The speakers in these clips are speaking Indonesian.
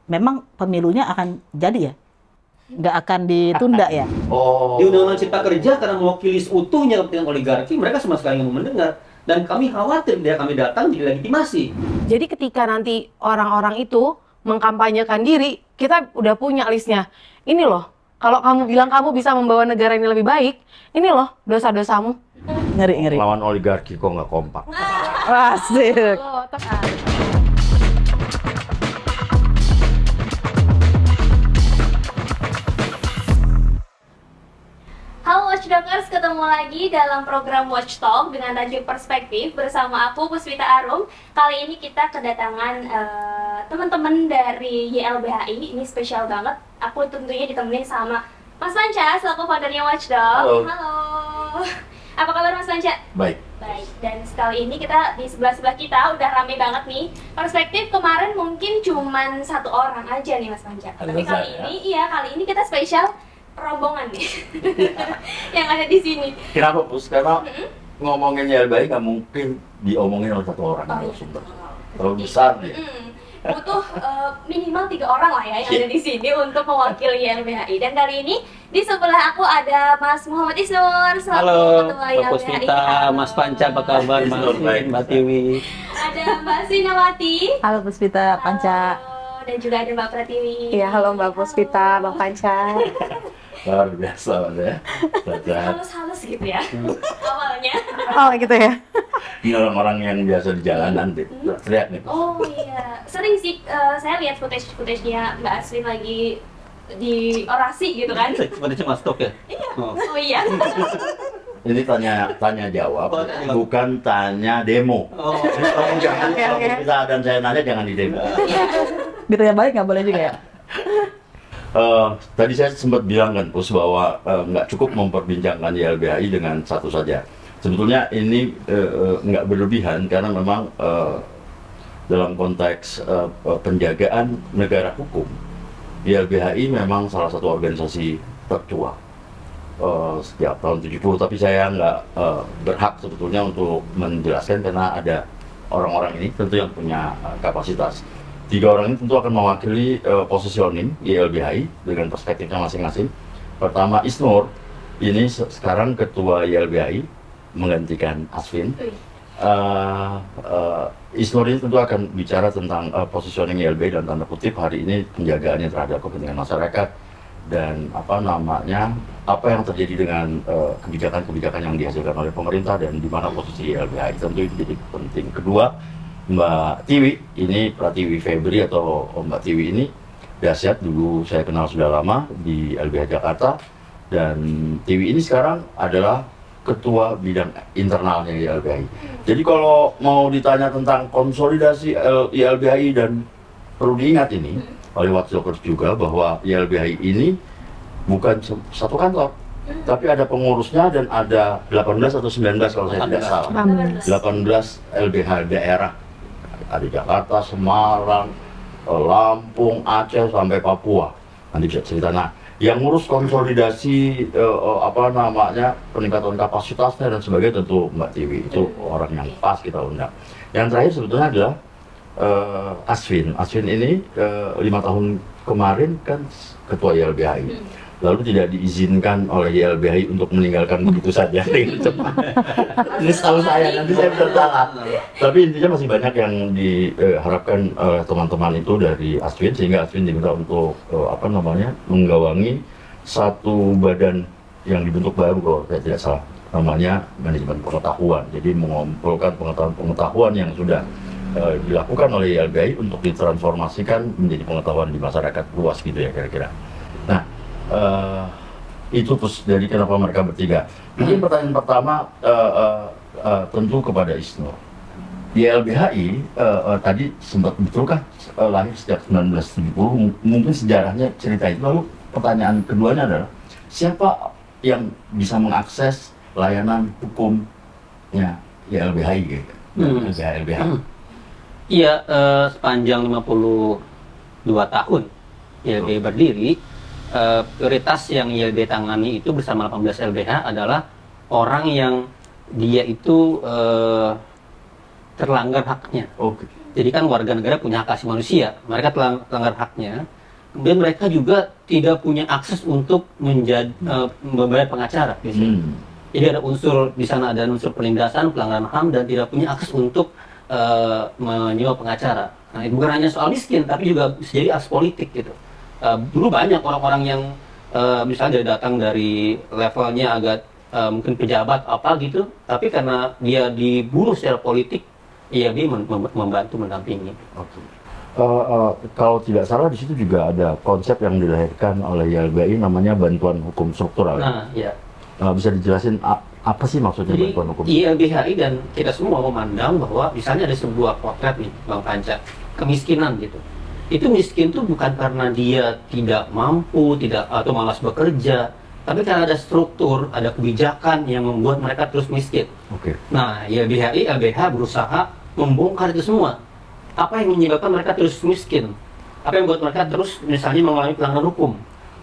memang pemilunya akan jadi ya? Nggak akan ditunda ya? Oh. Di Undang-Undang Cipta Kerja karena mewakili seutuhnya kepentingan oligarki, mereka sama sekali nggak mau mendengar. Dan kami khawatir dia kami datang jadi legitimasi. Jadi ketika nanti orang-orang itu mengkampanyekan diri, kita udah punya listnya. Ini loh, kalau kamu bilang kamu bisa membawa negara ini lebih baik, ini loh dosa-dosamu. Ngeri-ngeri. Lawan oligarki kok nggak kompak. Asik. Halo Watchdogers, ketemu lagi dalam program Watch Talk dengan tajuk Perspektif bersama aku Puspita Arum. Kali ini kita kedatangan teman-teman dari YLBHI, ini spesial banget. Aku tentunya ditemenin sama Mas Panca, selaku foundernya Watchdog. Halo. Halo. Apa kabar Mas Panca? Baik. Baik, dan sekali ini kita di sebelah-sebelah kita udah rame banget nih. Perspektif kemarin mungkin cuman satu orang aja nih Mas Panca. Tapi kali ini kita spesial rombongan nih yang ada di sini. Kenapa, Pus? Karena ngomongin YLBHI nggak mungkin diomongin oleh satu orang narasumber. Terlalu besar dia. Butuh minimal 3 orang lah ya yang ada di sini untuk mewakili YLBHI. Dan kali ini di sebelah aku ada Mas Muhammad Isnur. Halo, Mbak Puspita, Mas Panca, apa kabar? Mbak Tiwi. Ada Mbak Sinawati. Halo Puspita, Panca. Dan juga ada Mbak Pratiwi. Iya, halo Mbak Puspita, Bang Panca. Luar biasa ya. Halus-halus gitu ya awalnya. Oh gitu ya. Ini orang-orang yang biasa di jalanan deh. Teriak nih. Oh iya, sering sih saya lihat footage-nya Mbak Asrin lagi di orasi gitu kan. Footage Mas Tok ya? Iya. Oh iya. Ini tanya jawab, bukan tanya demo. Oh. Jangan kalau kita dan saya nanya jangan di demo. Ditanya balik nggak boleh juga ya? Tadi saya sempat bilang kan, Pus, bahwa nggak cukup memperbincangkan YLBHI dengan satu saja. Sebetulnya ini nggak berlebihan karena memang dalam konteks penjagaan negara hukum, YLBHI memang salah satu organisasi tertua sejak tahun 70. Tapi saya nggak berhak sebetulnya untuk menjelaskan karena ada orang-orang ini tentu yang punya kapasitas. 3 orang ini tentu akan mewakili positioning YLBHI dengan perspektifnya masing-masing. Pertama, Isnur, ini sekarang ketua YLBHI menggantikan Asvin. Isnur ini tentu akan bicara tentang positioning YLBHI dan tanda kutip hari ini penjagaannya terhadap kepentingan masyarakat dan apa yang terjadi dengan kebijakan-kebijakan yang dihasilkan oleh pemerintah dan di mana posisi YLBHI. Tentu itu jadi penting. Kedua, Mbak Tiwi, ini Pratiwi Febri atau Mbak Tiwi ini dahsyat, dulu saya kenal sudah lama di LBH Jakarta, dan Tiwi ini sekarang adalah ketua bidang internalnya di LBHI. Jadi kalau mau ditanya tentang konsolidasi YLBHI, dan perlu diingat ini oleh Watchdogers juga bahwa YLBHI ini bukan satu kantor, tapi ada pengurusnya dan ada 18 atau 19 kalau saya tidak salah. 18 LBH daerah. Ada Jakarta, Semarang, Lampung, Aceh, sampai Papua. Nanti bisa cerita. Nah, yang ngurus konsolidasi peningkatan kapasitasnya dan sebagainya tentu Mbak Tiwi. Itu orang yang pas kita undang. Yang terakhir sebetulnya adalah Asvin. Asvin ini 5 tahun kemarin kan ketua YLBHI. Lalu tidak diizinkan oleh YLBHI untuk meninggalkan begitu saja dengan cepat. Ini setahu saya, nanti saya bisa salah. Tapi intinya masih banyak yang diharapkan oleh teman-teman itu dari Asvin, sehingga Asvin diminta untuk menggawangi satu badan yang dibentuk baru kalau saya tidak salah, namanya manajemen pengetahuan. Jadi mengumpulkan pengetahuan yang sudah dilakukan oleh YLBHI untuk ditransformasikan menjadi pengetahuan di masyarakat luas gitu ya kira-kira. Nah, itu terus dari kenapa mereka bertiga. Mungkin pertanyaan pertama tentu kepada Isnur. YLBHI tadi sempat betulkah lahir sejak 1970, mungkin sejarahnya cerita itu. Lalu pertanyaan keduanya adalah siapa yang bisa mengakses layanan hukumnya YLBHI gitu? YLBHI. Iya, sepanjang 52 tahun YLBHI berdiri, prioritas yang YLBHI tangani itu bersama 18 LBH adalah orang yang dia itu terlanggar haknya. Jadi kan warga negara punya hak asasi manusia, mereka telah melanggar haknya. Kemudian mereka juga tidak punya akses untuk membayar pengacara. Biasanya. Jadi ada unsur di sana, ada unsur penindasan, pelanggaran HAM, dan tidak punya akses untuk menyewa pengacara. Nah, itu bukan hanya soal miskin, tapi juga bisa jadi akses politik gitu. Dulu banyak orang-orang yang misalnya datang dari levelnya agak mungkin pejabat apa gitu, tapi karena dia dibunuh secara politik, dia membantu mendampingi. Oke. Kalau tidak salah di situ juga ada konsep yang dilahirkan oleh YLBI namanya bantuan hukum struktural. Nah, ya. Bisa dijelasin apa sih maksudnya Jadi, bantuan hukum? YLBHI dan kita semua memandang bahwa misalnya ada sebuah potret nih, Bang Panca, kemiskinan gitu. Itu miskin tuh bukan karena dia tidak mampu, atau malas bekerja, tapi karena ada struktur, ada kebijakan yang membuat mereka terus miskin. Oke. Nah, YLBHI, LBH berusaha membongkar itu semua. Apa yang menyebabkan mereka terus miskin? Apa yang membuat mereka terus misalnya mengalami pelanggaran hukum?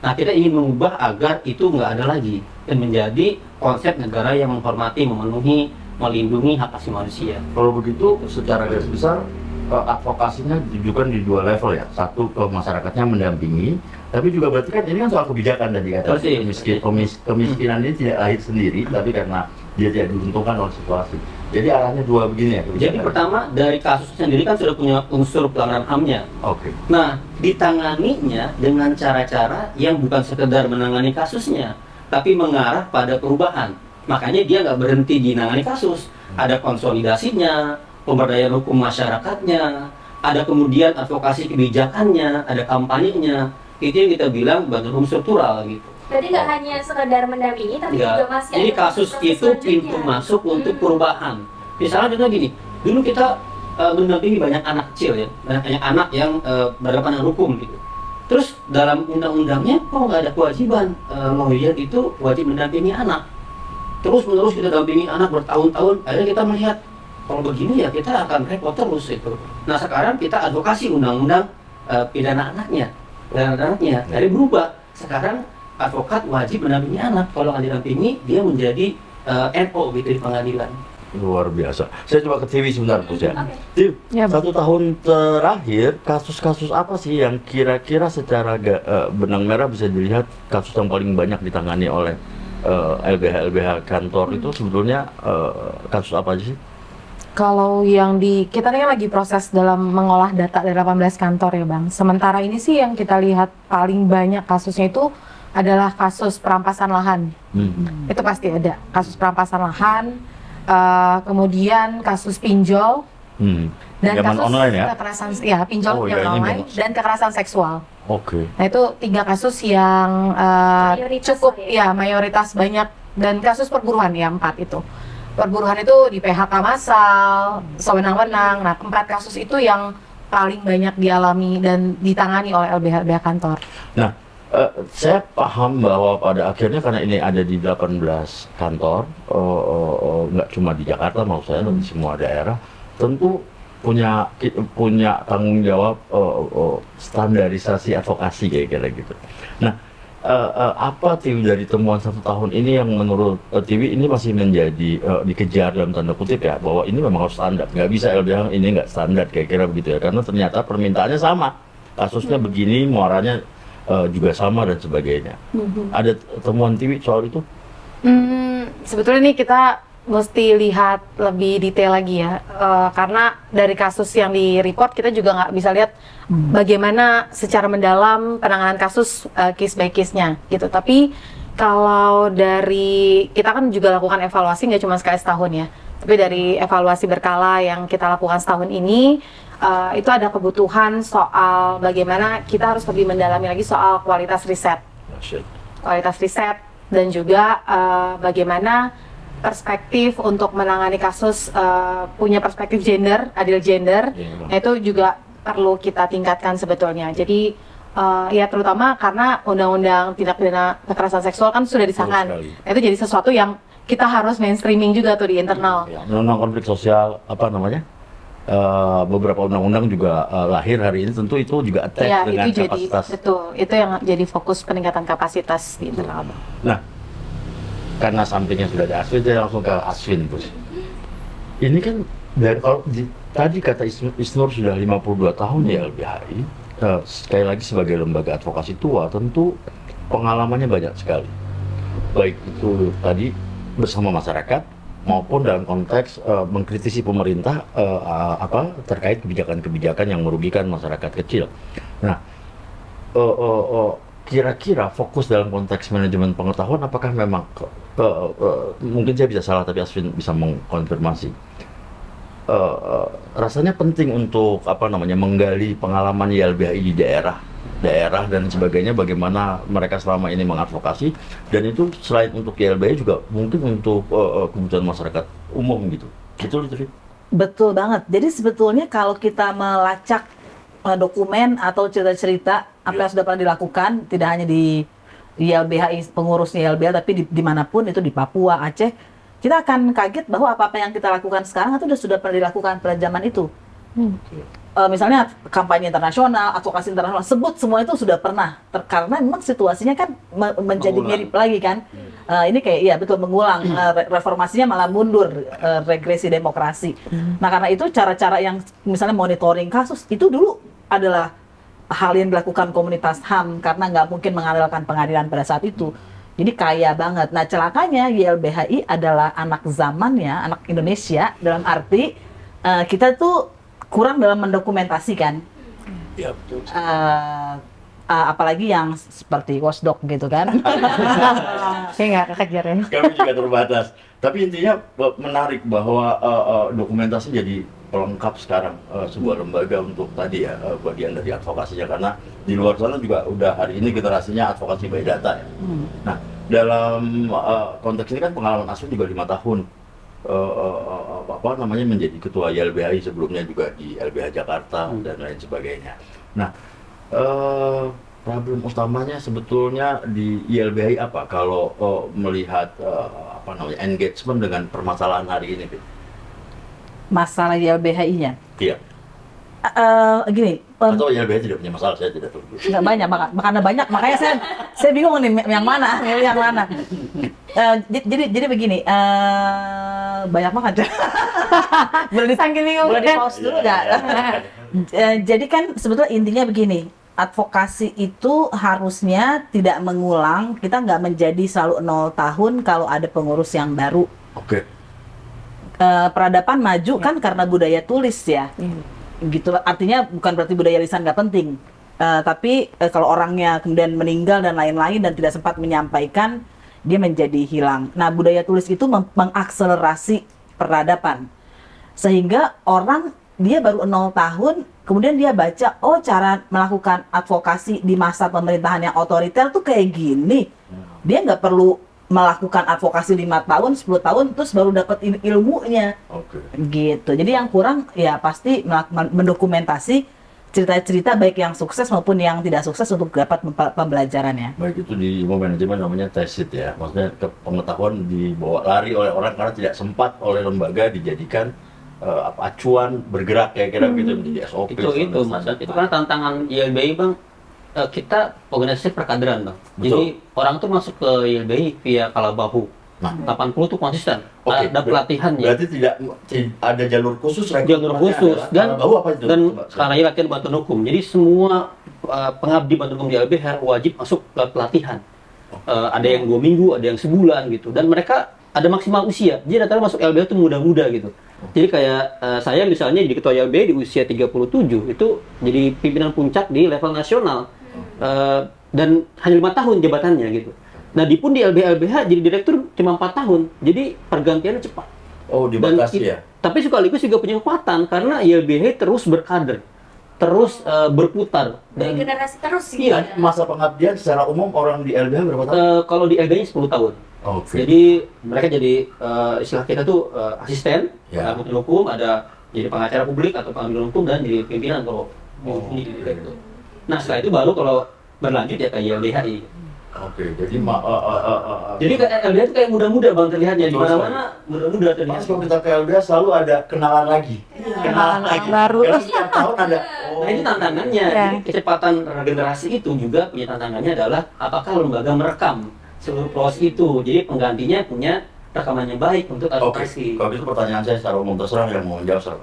Nah, kita ingin mengubah agar itu nggak ada lagi dan menjadi konsep negara yang menghormati, memenuhi, melindungi hak asasi manusia. Kalau begitu, secara garis besar advokasinya ditujukan di dua level ya. Satu ke masyarakatnya mendampingi, tapi juga berarti kan ini kan soal kebijakan tadi kata kemiskinan ini tidak lahir sendiri, tapi karena dia tidak diuntungkan oleh situasi. Jadi arahnya dua begini ya. Jadi pertama dari kasus sendiri kan sudah punya unsur pelanggaran HAM-nya. Oke. Nah, ditanganinya dengan cara-cara yang bukan sekedar menangani kasusnya, tapi mengarah pada perubahan. Makanya dia nggak berhenti di menangani kasus. Ada konsolidasinya, pemberdayaan hukum masyarakatnya, ada kemudian advokasi kebijakannya, ada kampanyenya. Itu yang kita bilang bantuan hukum struktural gitu. Jadi nggak hanya sekedar mendampingi, tapi juga masih Jadi ada kasus proses itu pintu selanjutnya. masuk untuk perubahan. Misalnya contoh gini, dulu kita mendampingi banyak anak kecil ya, banyak anak yang berhadapan dengan hukum gitu. Terus dalam undang-undangnya kok nggak ada kewajiban lawyer itu wajib mendampingi anak. Terus menerus kita dampingi anak bertahun-tahun, akhirnya kita melihat kalau begini ya kita akan repot terus itu. Nah sekarang kita advokasi undang-undang pidana anaknya, dari berubah. Sekarang advokat wajib mendampingi anak. Kalau nggak didampingi, dia menjadi NO gitu di pengadilan. Luar biasa. Saya coba ke TV sebentar, Gus ya. Oke. Tim, Ya, Bang. 1 tahun terakhir, kasus-kasus apa sih yang kira-kira secara benang merah bisa dilihat kasus yang paling banyak ditangani oleh LBH kantor itu sebetulnya kasus apa aja sih? Kalau yang kita ini kan lagi proses dalam mengolah data dari 18 kantor ya Bang. Sementara ini sih yang kita lihat paling banyak kasusnya itu adalah kasus perampasan lahan. Itu pasti ada kasus perampasan lahan, kemudian kasus pinjol, dan Pinjaman kasus online ya? kekerasan, ya pinjol Oh, yang ya, ini online bagus. dan kekerasan seksual. Oke. Nah itu 3 kasus yang Mayoritas cukup lah ya. ya mayoritas banyak, dan kasus perburuan ya 4 itu. Perburuan itu di PHK massal, sewenang-wenang. Nah 4 kasus itu yang paling banyak dialami dan ditangani oleh LBH kantor. Nah, saya paham bahwa pada akhirnya karena ini ada di 18 kantor, nggak cuma di Jakarta maksud saya, tapi di semua daerah, tentu punya tanggung jawab standarisasi advokasi kayak gitu. Nah, apa TV dari temuan 1 tahun ini yang menurut TV ini masih menjadi dikejar dalam tanda kutip ya, bahwa ini memang harus standar, nggak bisa LBH ini nggak standar kira-kira begitu ya, karena ternyata permintaannya sama, kasusnya begini, muaranya juga sama dan sebagainya. Ada temuan TV soal itu? Sebetulnya nih kita mesti lihat lebih detail lagi ya, karena dari kasus yang di report kita juga nggak bisa lihat bagaimana secara mendalam penanganan kasus case by case-nya gitu. Tapi kalau dari kita kan juga lakukan evaluasi nggak cuma sekali setahun ya, tapi dari evaluasi berkala yang kita lakukan setahun ini, itu ada kebutuhan soal bagaimana kita harus lebih mendalami lagi soal kualitas riset, dan juga bagaimana perspektif untuk menangani kasus punya perspektif gender, adil gender. Nah, itu juga perlu kita tingkatkan sebetulnya. Jadi ya terutama karena undang-undang tindak pidana kekerasan seksual kan sudah disahkan. Nah, itu jadi sesuatu yang kita harus mainstreaming juga tuh di internal. Undang-undang konflik sosial apa namanya? Beberapa undang-undang juga lahir hari ini, tentu itu juga attach Ya, dengan itu kapasitas. jadi betul. Itu yang jadi fokus peningkatan kapasitas di internal. Nah, karena sampingnya sudah ada Aswin, saya langsung ke Aswin, Bos. Ini kan dari kalau tadi kata Isnur sudah 52 tahun di LBHI. Sekali lagi sebagai lembaga advokasi tua tentu pengalamannya banyak sekali. Baik itu tadi bersama masyarakat maupun dalam konteks mengkritisi pemerintah terkait kebijakan-kebijakan yang merugikan masyarakat kecil. Nah, kira-kira fokus dalam konteks manajemen pengetahuan apakah memang mungkin saya bisa salah tapi Asvin bisa mengkonfirmasi. Rasanya penting untuk menggali pengalaman YLBHI di daerah dan sebagainya, bagaimana mereka selama ini mengadvokasi, dan itu selain untuk YLBHI juga mungkin untuk kebutuhan masyarakat umum gitu. Betul. Betul banget. Jadi sebetulnya kalau kita melacak dokumen atau cerita-cerita apa yang sudah pernah dilakukan, tidak hanya di YLBHI, pengurusnya YLBHI, tapi dimanapun, itu di Papua, Aceh, kita akan kaget bahwa apa-apa yang kita lakukan sekarang itu sudah pernah dilakukan pada zaman itu. Misalnya kampanye internasional, advokasi internasional, sebut semua itu sudah pernah. Karena memang situasinya kan menjadi mirip lagi kan. Ini kayak betul mengulang, reformasinya malah mundur, regresi demokrasi. Nah karena itu cara-cara yang misalnya monitoring kasus itu dulu adalah hal yang dilakukan komunitas HAM karena nggak mungkin mengandalkan pengadilan pada saat itu. Jadi kaya banget. Nah celakanya YLBHI adalah anak zamannya, anak Indonesia, dalam arti kita tuh kurang dalam mendokumentasikan. Ya betul. Apalagi yang seperti Watchdog gitu kan. Saya nggak kekejar ya. Kami juga terbatas. Tapi intinya menarik bahwa dokumentasi jadi pelengkap sekarang sebuah lembaga untuk tadi ya bagian dari advokasinya, karena di luar sana juga udah hari ini generasinya advokasi by data ya. Nah dalam konteks ini kan pengalaman Aswin juga 5 tahun menjadi ketua YLBHI, sebelumnya juga di LBH Jakarta dan lain sebagainya. Nah problem utamanya sebetulnya di YLBHI apa kalau melihat engagement dengan permasalahan hari ini, Fit? Masalah YLBHI-nya? Iya. Gini. Atau YLBHI tidak punya masalah, saya tidak tahu. Nggak banyak, makanya banyak. Makanya saya bingung nih yang mana, yang mana. Jadi begini, banyak banget. Boleh di pause dulu nggak? Jadi kan sebetulnya intinya begini, advokasi itu harusnya tidak mengulang. Kita nggak menjadi selalu 0 tahun kalau ada pengurus yang baru. Oke. Peradaban maju kan karena budaya tulis ya. Gitu, artinya bukan berarti budaya lisan nggak penting, tapi kalau orangnya kemudian meninggal dan lain-lain dan tidak sempat menyampaikan, dia menjadi hilang. Nah budaya tulis itu mengakselerasi peradaban, sehingga orang dia baru 0 tahun kemudian dia baca, oh cara melakukan advokasi di masa pemerintahan yang otoriter tuh kayak gini. Dia nggak perlu melakukan advokasi 5 tahun, 10 tahun, terus baru dapat ilmunya. Gitu. Jadi yang kurang ya pasti mendokumentasi cerita-cerita baik yang sukses maupun yang tidak sukses untuk dapat pembelajarannya. Baik itu di ilmu manajemen namanya tacit ya, maksudnya pengetahuan dibawa lari oleh orang karena tidak sempat oleh lembaga dijadikan acuan bergerak kira-kira gitu menjadi SOP. Itu Mas, itu kan tantangan YLBHI Bang. Kita organisasi perkaderan Bang. Betul. Jadi orang tuh masuk ke YLBHI via Kalabahu. Nah, 80 tuh konsisten. Oke, Ada pelatihannya. Berarti tidak ada jalur khusus, Jalur khusus dan apa itu? sekarang ini latihan bantuan hukum. Jadi semua pengabdi bantuan hukum di YLBH wajib masuk ke pelatihan. Ada yang 2 minggu, ada yang sebulan gitu. Dan mereka ada maksimal usia. Jadi rata-rata masuk YLBH itu muda-muda gitu. Jadi kayak saya misalnya di ketua YLBH di usia 37 itu jadi pimpinan puncak di level nasional. Dan hanya 5 tahun jabatannya gitu. Nah, di LBH jadi direktur cuma 4 tahun. Jadi pergantiannya cepat. Oh, dibatasi ya. Tapi sekaligus juga punya kekuatan karena YLBH terus berkader, terus berputar Dari generasi terus gitu. Iya. Masa pengabdian secara umum orang di LBH berapa tahun? Kalau di LBH 10 tahun. Oke. Jadi mereka jadi istilah kita tuh asisten, Ya. pengamat hukum, ada jadi pengacara publik atau pengambil hukum dan jadi pimpinan kalau ini direktur. Nah, setelah itu baru kalau berlanjut ya ke YLBHI. Oke, jadi Jadi ke LBH itu kayak muda-muda Bang terlihatnya, di mana-mana muda-muda Mas, terlihat. kalau kita ke LBH selalu ada kenalan lagi. Kenalan lagi. baru. Karena setiap tahun ada. Nah, itu tantangannya. Ya. Jadi kecepatan regenerasi itu juga punya tantangannya adalah apakah lembaga merekam seluruh proses itu. Jadi penggantinya punya rekamannya baik untuk Oke, advokasi. kalau gitu pertanyaan saya secara umum, terserah yang mau menjawab.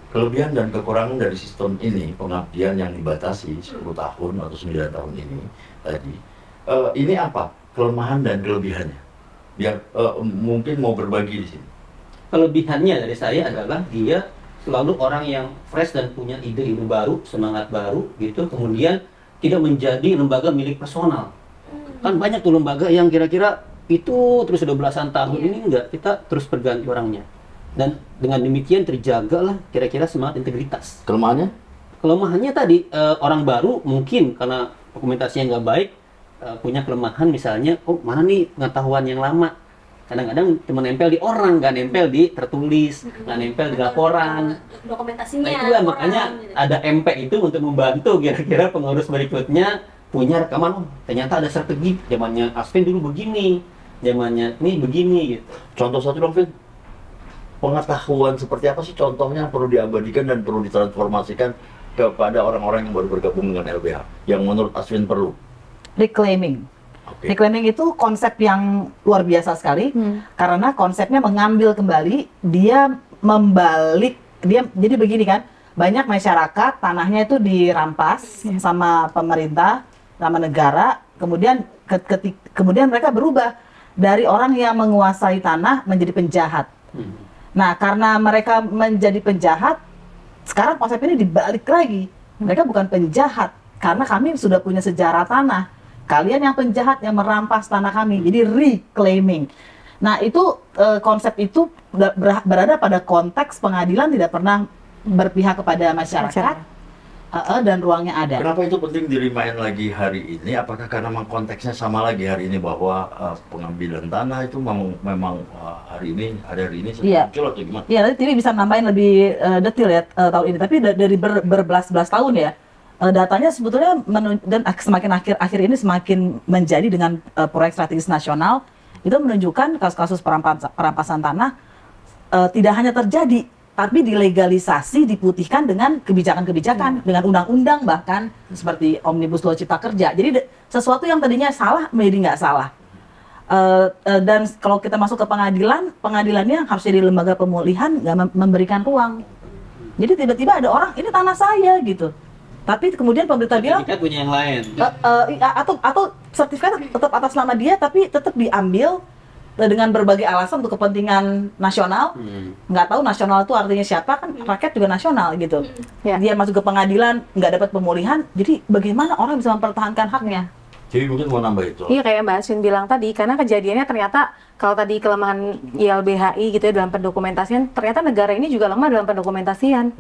kelebihan dan kekurangan dari sistem ini, pengabdian yang dibatasi 10 tahun atau 9 tahun ini tadi, ini apa kelemahan dan kelebihannya? Biar mungkin mau berbagi di sini. Kelebihannya dari saya adalah dia selalu orang yang fresh dan punya ide-ide baru, semangat baru gitu, kemudian tidak menjadi lembaga milik personal. Kan banyak tuh lembaga yang kira-kira itu terus sudah belasan tahun, ini enggak, kita terus berganti orangnya. Dan dengan demikian terjagalah kira-kira semangat integritas. Kelemahannya? Kelemahannya tadi orang baru mungkin karena dokumentasinya nggak baik, punya kelemahan misalnya, oh mana nih pengetahuan yang lama. Kadang-kadang cuma nempel di orang, nggak nempel di tertulis, nggak nempel di laporan. Dokumentasinya. Nah itu ya makanya gitu. ada MP itu untuk membantu kira-kira pengurus berikutnya punya rekaman, oh ternyata ada strategi, zamannya Asvin dulu begini, zamannya ini begini gitu. Contoh satu dong, Vin. Pengetahuan seperti apa sih contohnya yang perlu diabadikan dan perlu ditransformasikan kepada orang-orang yang baru bergabung dengan LBH yang menurut Asvin perlu? Reclaiming. Oke. Reclaiming itu konsep yang luar biasa sekali karena konsepnya mengambil kembali, dia membalik, dia jadi begini kan, banyak masyarakat tanahnya itu dirampas sama pemerintah, sama negara, kemudian kemudian mereka berubah dari orang yang menguasai tanah menjadi penjahat. Nah, karena mereka menjadi penjahat, sekarang konsep ini dibalik lagi. Mereka bukan penjahat, karena kami sudah punya sejarah tanah. Kalian yang penjahat yang merampas tanah kami, jadi reclaiming. Nah, itu konsep itu berada pada konteks pengadilan tidak pernah berpihak kepada masyarakat. Dan ruangnya ada. Kenapa itu penting dirimain lagi hari ini? Apakah karena memang konteksnya sama lagi hari ini bahwa pengambilan tanah itu memang hari ini muncul atau gimana? Iya, nanti TV bisa nambahin lebih detail ya tahun ini. Tapi dari berbelas-belas tahun ya, datanya sebetulnya dan semakin akhir ini semakin menjadi dengan proyek strategis nasional itu menunjukkan kasus-kasus perampasan tanah tidak hanya terjadi, tapi dilegalisasi, diputihkan dengan kebijakan-kebijakan, dengan undang-undang bahkan seperti Omnibus Law Cipta Kerja. Jadi sesuatu yang tadinya salah menjadi nggak salah. Dan kalau kita masuk ke pengadilannya harus jadi lembaga pemulihan, nggak memberikan ruang. Jadi tiba-tiba ada orang, ini tanah saya gitu. Tapi kemudian pemerintah bilang, Sertifikat punya yang lain. atau sertifikat tetap atas nama dia, tapi tetap diambil dengan berbagai alasan untuk kepentingan nasional. Nggak tahu nasional itu artinya siapa, kan rakyat juga nasional gitu. Dia masuk ke pengadilan nggak dapat pemulihan, jadi bagaimana orang bisa mempertahankan haknya? Jadi mungkin mau nambah itu. Iya, kayak Mbak Asvin bilang tadi, karena kejadiannya ternyata kalau tadi kelemahan YLBHI gitu ya dalam pendokumentasian, ternyata negara ini juga lemah dalam pendokumentasian.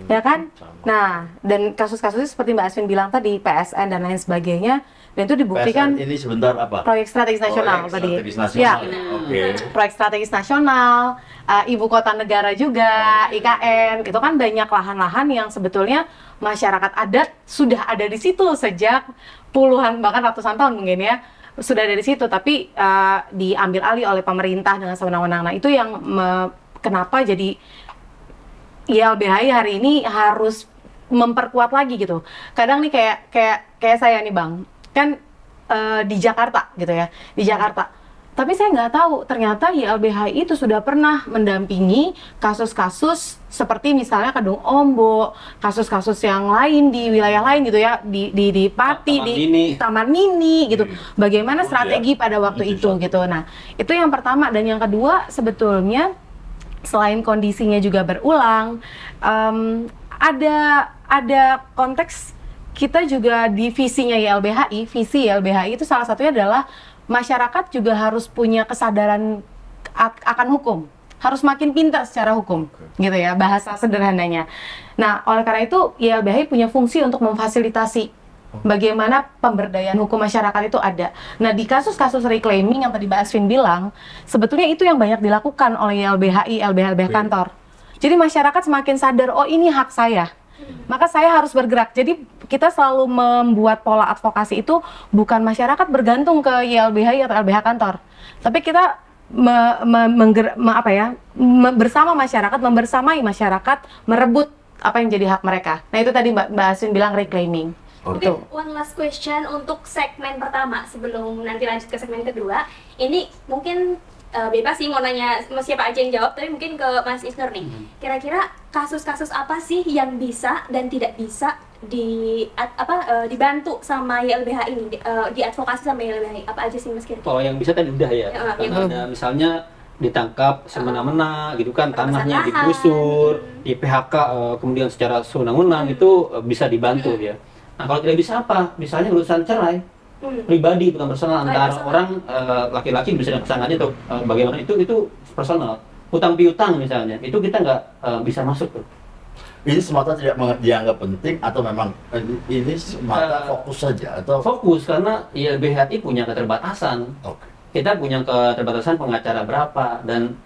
Ya kan? Nah, dan kasus-kasusnya seperti Mbak Asvin bilang tadi, PSN dan lain sebagainya, dan itu dibuktikan. PSN ini sebentar apa? Proyek strategis nasional tadi. Strategis nasional. Ya. Oke. Proyek strategis nasional, ibu kota negara juga, IKN, itu kan banyak lahan-lahan yang sebetulnya masyarakat adat sudah ada di situ sejak puluhan bahkan ratusan tahun mungkin ya, sudah ada di situ, tapi diambil alih oleh pemerintah dengan sewenang-wenang. Nah, itu yang kenapa jadi YLBHI hari ini harus memperkuat lagi gitu. Kadang nih kayak saya nih Bang, kan di Jakarta gitu ya, di Jakarta. Tapi saya nggak tahu ternyata YLBHI itu sudah pernah mendampingi kasus-kasus seperti misalnya Kedung Ombo, kasus-kasus yang lain di wilayah lain gitu ya, di Pati, di Taman Mini gitu. Bagaimana strategi pada waktu itu gitu. Nah, itu yang pertama. Dan yang kedua sebetulnya selain kondisinya juga berulang, ada konteks kita juga di visinya YLBHI, visi YLBHI itu salah satunya adalah masyarakat juga harus punya kesadaran akan hukum, harus makin pintar secara hukum, gitu ya, bahasa sederhananya. Nah, oleh karena itu YLBHI punya fungsi untuk memfasilitasi bagaimana pemberdayaan hukum masyarakat itu ada. Nah, di kasus-kasus reclaiming yang tadi Mbak Asvin bilang, sebetulnya itu yang banyak dilakukan oleh YLBHI, LBH kantor. Jadi masyarakat semakin sadar, oh ini hak saya, maka saya harus bergerak. Jadi kita selalu membuat pola advokasi itu bukan masyarakat bergantung ke YLBHI atau LBH kantor, tapi kita bersama masyarakat, membersamai masyarakat, merebut apa yang jadi hak mereka. Nah, itu tadi Mbak Asvin bilang reclaiming. Mungkin one last question untuk segmen pertama sebelum nanti lanjut ke segmen kedua. Ini mungkin bebas sih mau nanya sama siapa aja yang jawab, tapi mungkin ke Mas Isnur nih. Kira-kira kasus-kasus apa sih yang bisa dan tidak bisa dibantu sama YLBH ini, diadvokasi sama YLBH? Apa aja sih Mas kira-kira? Oh, yang bisa tadi udah ya. yang Ada misalnya ditangkap semena-mena gitu kan, tanahnya digusur, di PHK kemudian secara sewenang-wenang itu bisa dibantu ya. Nah, kalau tidak bisa apa? Misalnya urusan cerai pribadi, bukan personal, antara orang laki-laki bisa dengan pasangannya atau bagaimana, itu personal. Utang piutang misalnya, itu kita nggak bisa masuk tuh. Ini semata tidak dianggap penting atau memang ini semata fokus saja atau fokus karena YLBHI punya keterbatasan. Oke. Kita punya keterbatasan pengacara berapa dan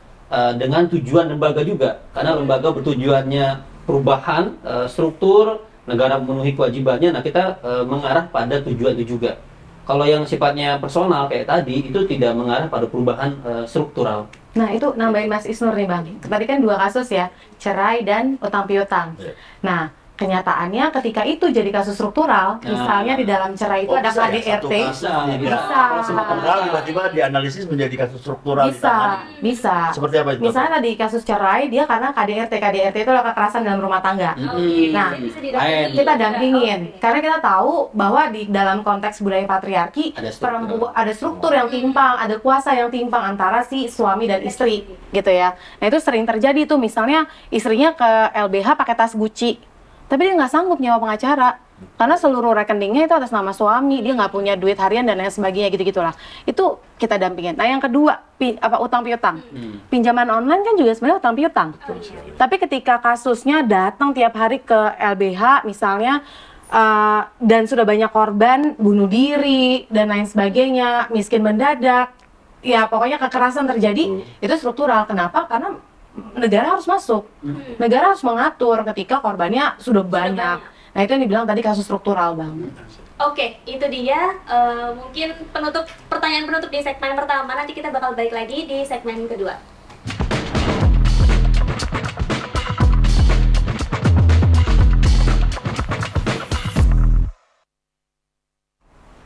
dengan tujuan lembaga juga, karena lembaga bertujuannya perubahan struktur negara memenuhi kewajibannya. Nah, kita mengarah pada tujuan itu juga. Kalau yang sifatnya personal kayak tadi itu tidak mengarah pada perubahan struktural. Nah, itu nambahin Mas Isnur nih Bang. Tadi kan 2 kasus ya, cerai dan utang piutang. Nah, kenyataannya ketika itu jadi kasus struktural, misalnya di dalam cerai itu ada KDRT, bisa. Struktural tiba-tiba dianalisis menjadi kasus struktural. Bisa. Seperti apa itu? Misalnya tadi kasus cerai dia karena KDRT itu adalah kekerasan dalam rumah tangga. Nah, kita dampingin karena kita tahu bahwa di dalam konteks budaya patriarki ada struktur yang timpang, ada kuasa yang timpang antara si suami dan istri gitu ya. Nah, itu sering terjadi tuh, misalnya istrinya ke LBH pakai tas Gucci, tapi dia nggak sanggup nyewa pengacara karena seluruh rekeningnya itu atas nama suami, dia nggak punya duit harian dan lain sebagainya gitu-gitulah. Itu kita dampingin. Nah, yang kedua, utang piutang. Pinjaman online kan juga sebenarnya utang piutang. Tapi ketika kasusnya datang tiap hari ke LBH misalnya, dan sudah banyak korban bunuh diri dan lain sebagainya, miskin mendadak, ya pokoknya kekerasan terjadi, itu struktural. Kenapa? Karena negara harus masuk, negara harus mengatur ketika korbannya sudah banyak. Nah, itu yang dibilang tadi kasus struktural, Bang. Oke, itu dia mungkin pertanyaan penutup di segmen pertama. Nanti kita bakal balik lagi di segmen kedua.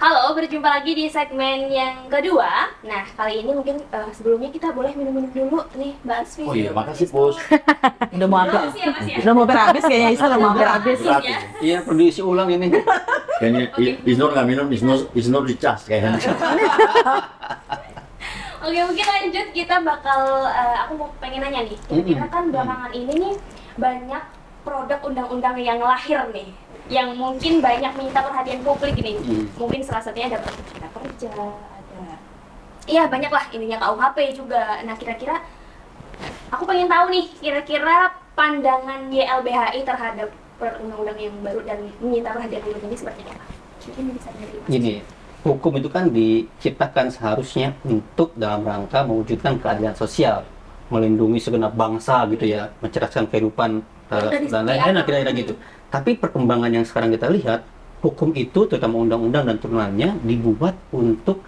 Halo, berjumpa lagi di segmen yang kedua. Nah, kali ini mungkin sebelumnya kita boleh minum-minum dulu nih, Mbak Asfi. Oh iya, makasih Pus. Udah mau Makasih habis, ya, Mas ya. udah mau habis kayaknya Isa udah mau habis. Ya. Iya, perlu diisi ulang ini. Kayaknya Isnur nggak minum, Isnur dicas kayaknya. Oke, mungkin lanjut, kita bakal aku mau pengen nanya nih. Kira-kira kan belakangan ini nih banyak produk undang-undang yang lahir nih, yang mungkin banyak menyita perhatian publik ini. Mungkin salah satunya ada Perpu Cipta Kerja, ada iya banyak lah ininya, KUHP juga. Nah, kira-kira aku pengen tahu nih, kira-kira pandangan YLBHI terhadap undang-undang yang baru dan menyita perhatian publik ini seperti apa? Mungkin bisa dari Mas. Gini, hukum itu kan diciptakan seharusnya untuk dalam rangka mewujudkan keadilan sosial, melindungi segenap bangsa gitu ya, mencerdaskan kehidupan dan lain-lain, kira-kira gitu. Tapi perkembangan yang sekarang kita lihat, hukum itu terutama undang-undang dan turunannya dibuat untuk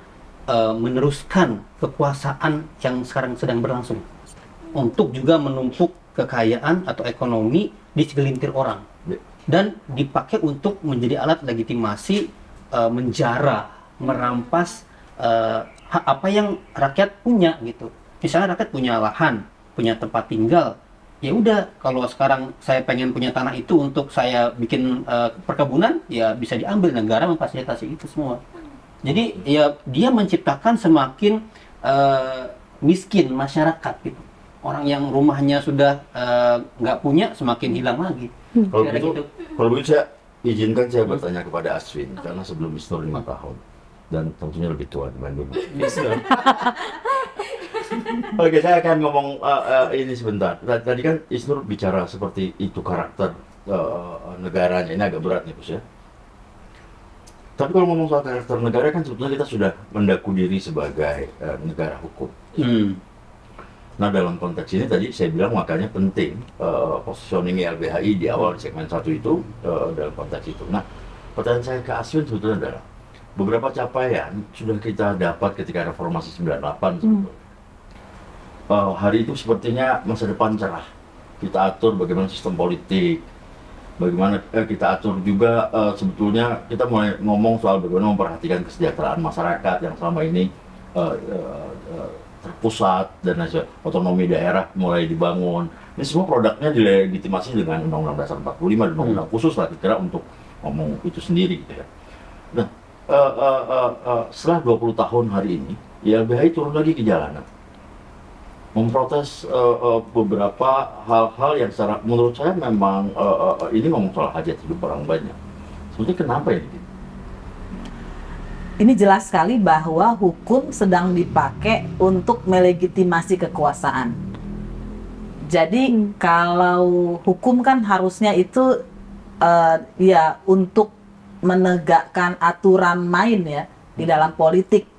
meneruskan kekuasaan yang sekarang sedang berlangsung, untuk juga menumpuk kekayaan atau ekonomi di segelintir orang, dan dipakai untuk menjadi alat legitimasi menjara, merampas apa yang rakyat punya gitu. Misalnya rakyat punya lahan, punya tempat tinggal, ya udah, kalau sekarang saya pengen punya tanah itu untuk saya bikin perkebunan, ya bisa diambil, negara memfasilitasi itu semua. Jadi ya dia menciptakan semakin miskin masyarakat gitu. Orang yang rumahnya sudah nggak punya semakin hilang lagi. Kalau begitu saya izinkan saya bertanya kepada Aswin, karena sebelum Isnur 5 tahun dan tentunya lebih tua dibanding Isnur. Oke, saya akan ngomong ini sebentar. Tadi kan Isnur bicara seperti itu karakter negaranya. Ini agak berat nih, Bos ya. Tapi kalau ngomong soal karakter negara kan sebetulnya kita sudah mendaku diri sebagai negara hukum. Nah, dalam konteks ini tadi saya bilang makanya penting positioning YLBHI di awal segmen 1 itu dalam konteks itu. Nah, pertanyaan saya ke Aswin sebetulnya adalah beberapa capaian sudah kita dapat ketika reformasi 98 sebetulnya. Hari itu sepertinya masa depan cerah. Kita atur bagaimana sistem politik, bagaimana kita atur juga sebetulnya kita mulai ngomong soal bagaimana memperhatikan kesejahteraan masyarakat yang selama ini terpusat dan lain otonomi daerah mulai dibangun. Ini semua produknya dilegitimasi dengan Undang-Undang Dasar 45 dan undang-undang khusus lah kira untuk ngomong itu sendiri gitu ya. Nah, setelah 20 tahun hari ini, YLBHI turun lagi ke jalanan memprotes beberapa hal-hal yang secara menurut saya memang ini ngomong soal hajat hidup orang banyak. Sebetulnya kenapa ini? Ini jelas sekali bahwa hukum sedang dipakai untuk melegitimasi kekuasaan. Jadi kalau hukum kan harusnya itu ya untuk menegakkan aturan main ya di dalam politik,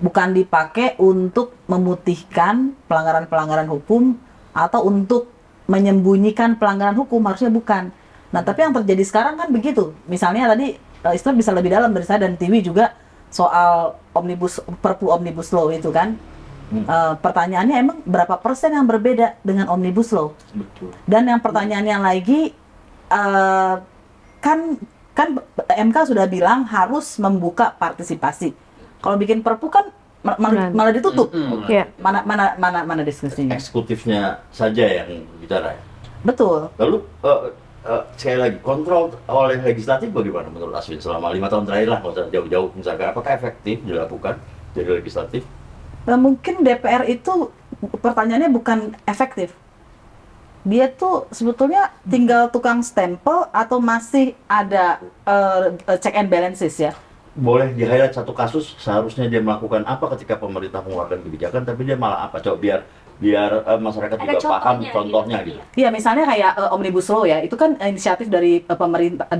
bukan dipakai untuk memutihkan pelanggaran-pelanggaran hukum atau untuk menyembunyikan pelanggaran hukum, harusnya bukan. Nah, tapi yang terjadi sekarang kan begitu. Misalnya tadi Islam bisa lebih dalam dari saya dan TV juga soal Perpu Omnibus Law itu kan. Pertanyaannya emang berapa persen yang berbeda dengan Omnibus Law? Betul. Dan yang pertanyaannya lagi kan MK sudah bilang harus membuka partisipasi. Kalau bikin Perpu kan malah ditutup. Iya. Mana diskusinya? Eksekutifnya saja yang bicara ya. Betul. Lalu sekali lagi kontrol oleh legislatif bagaimana menurut Aswin selama 5 tahun terakhir lah, nggak usah jauh-jauh misalkan, apakah efektif dilakukan dari legislatif? Nah, mungkin DPR itu pertanyaannya bukan efektif. Dia tuh sebetulnya tinggal tukang stempel atau masih ada check and balances ya? Boleh di-highlight satu kasus seharusnya dia melakukan apa ketika pemerintah mengeluarkan kebijakan tapi dia malah apa? Coba biar masyarakat Ada juga paham contohnya gitu. gitu. Iya, misalnya kayak Omnibus Law ya, itu kan inisiatif dari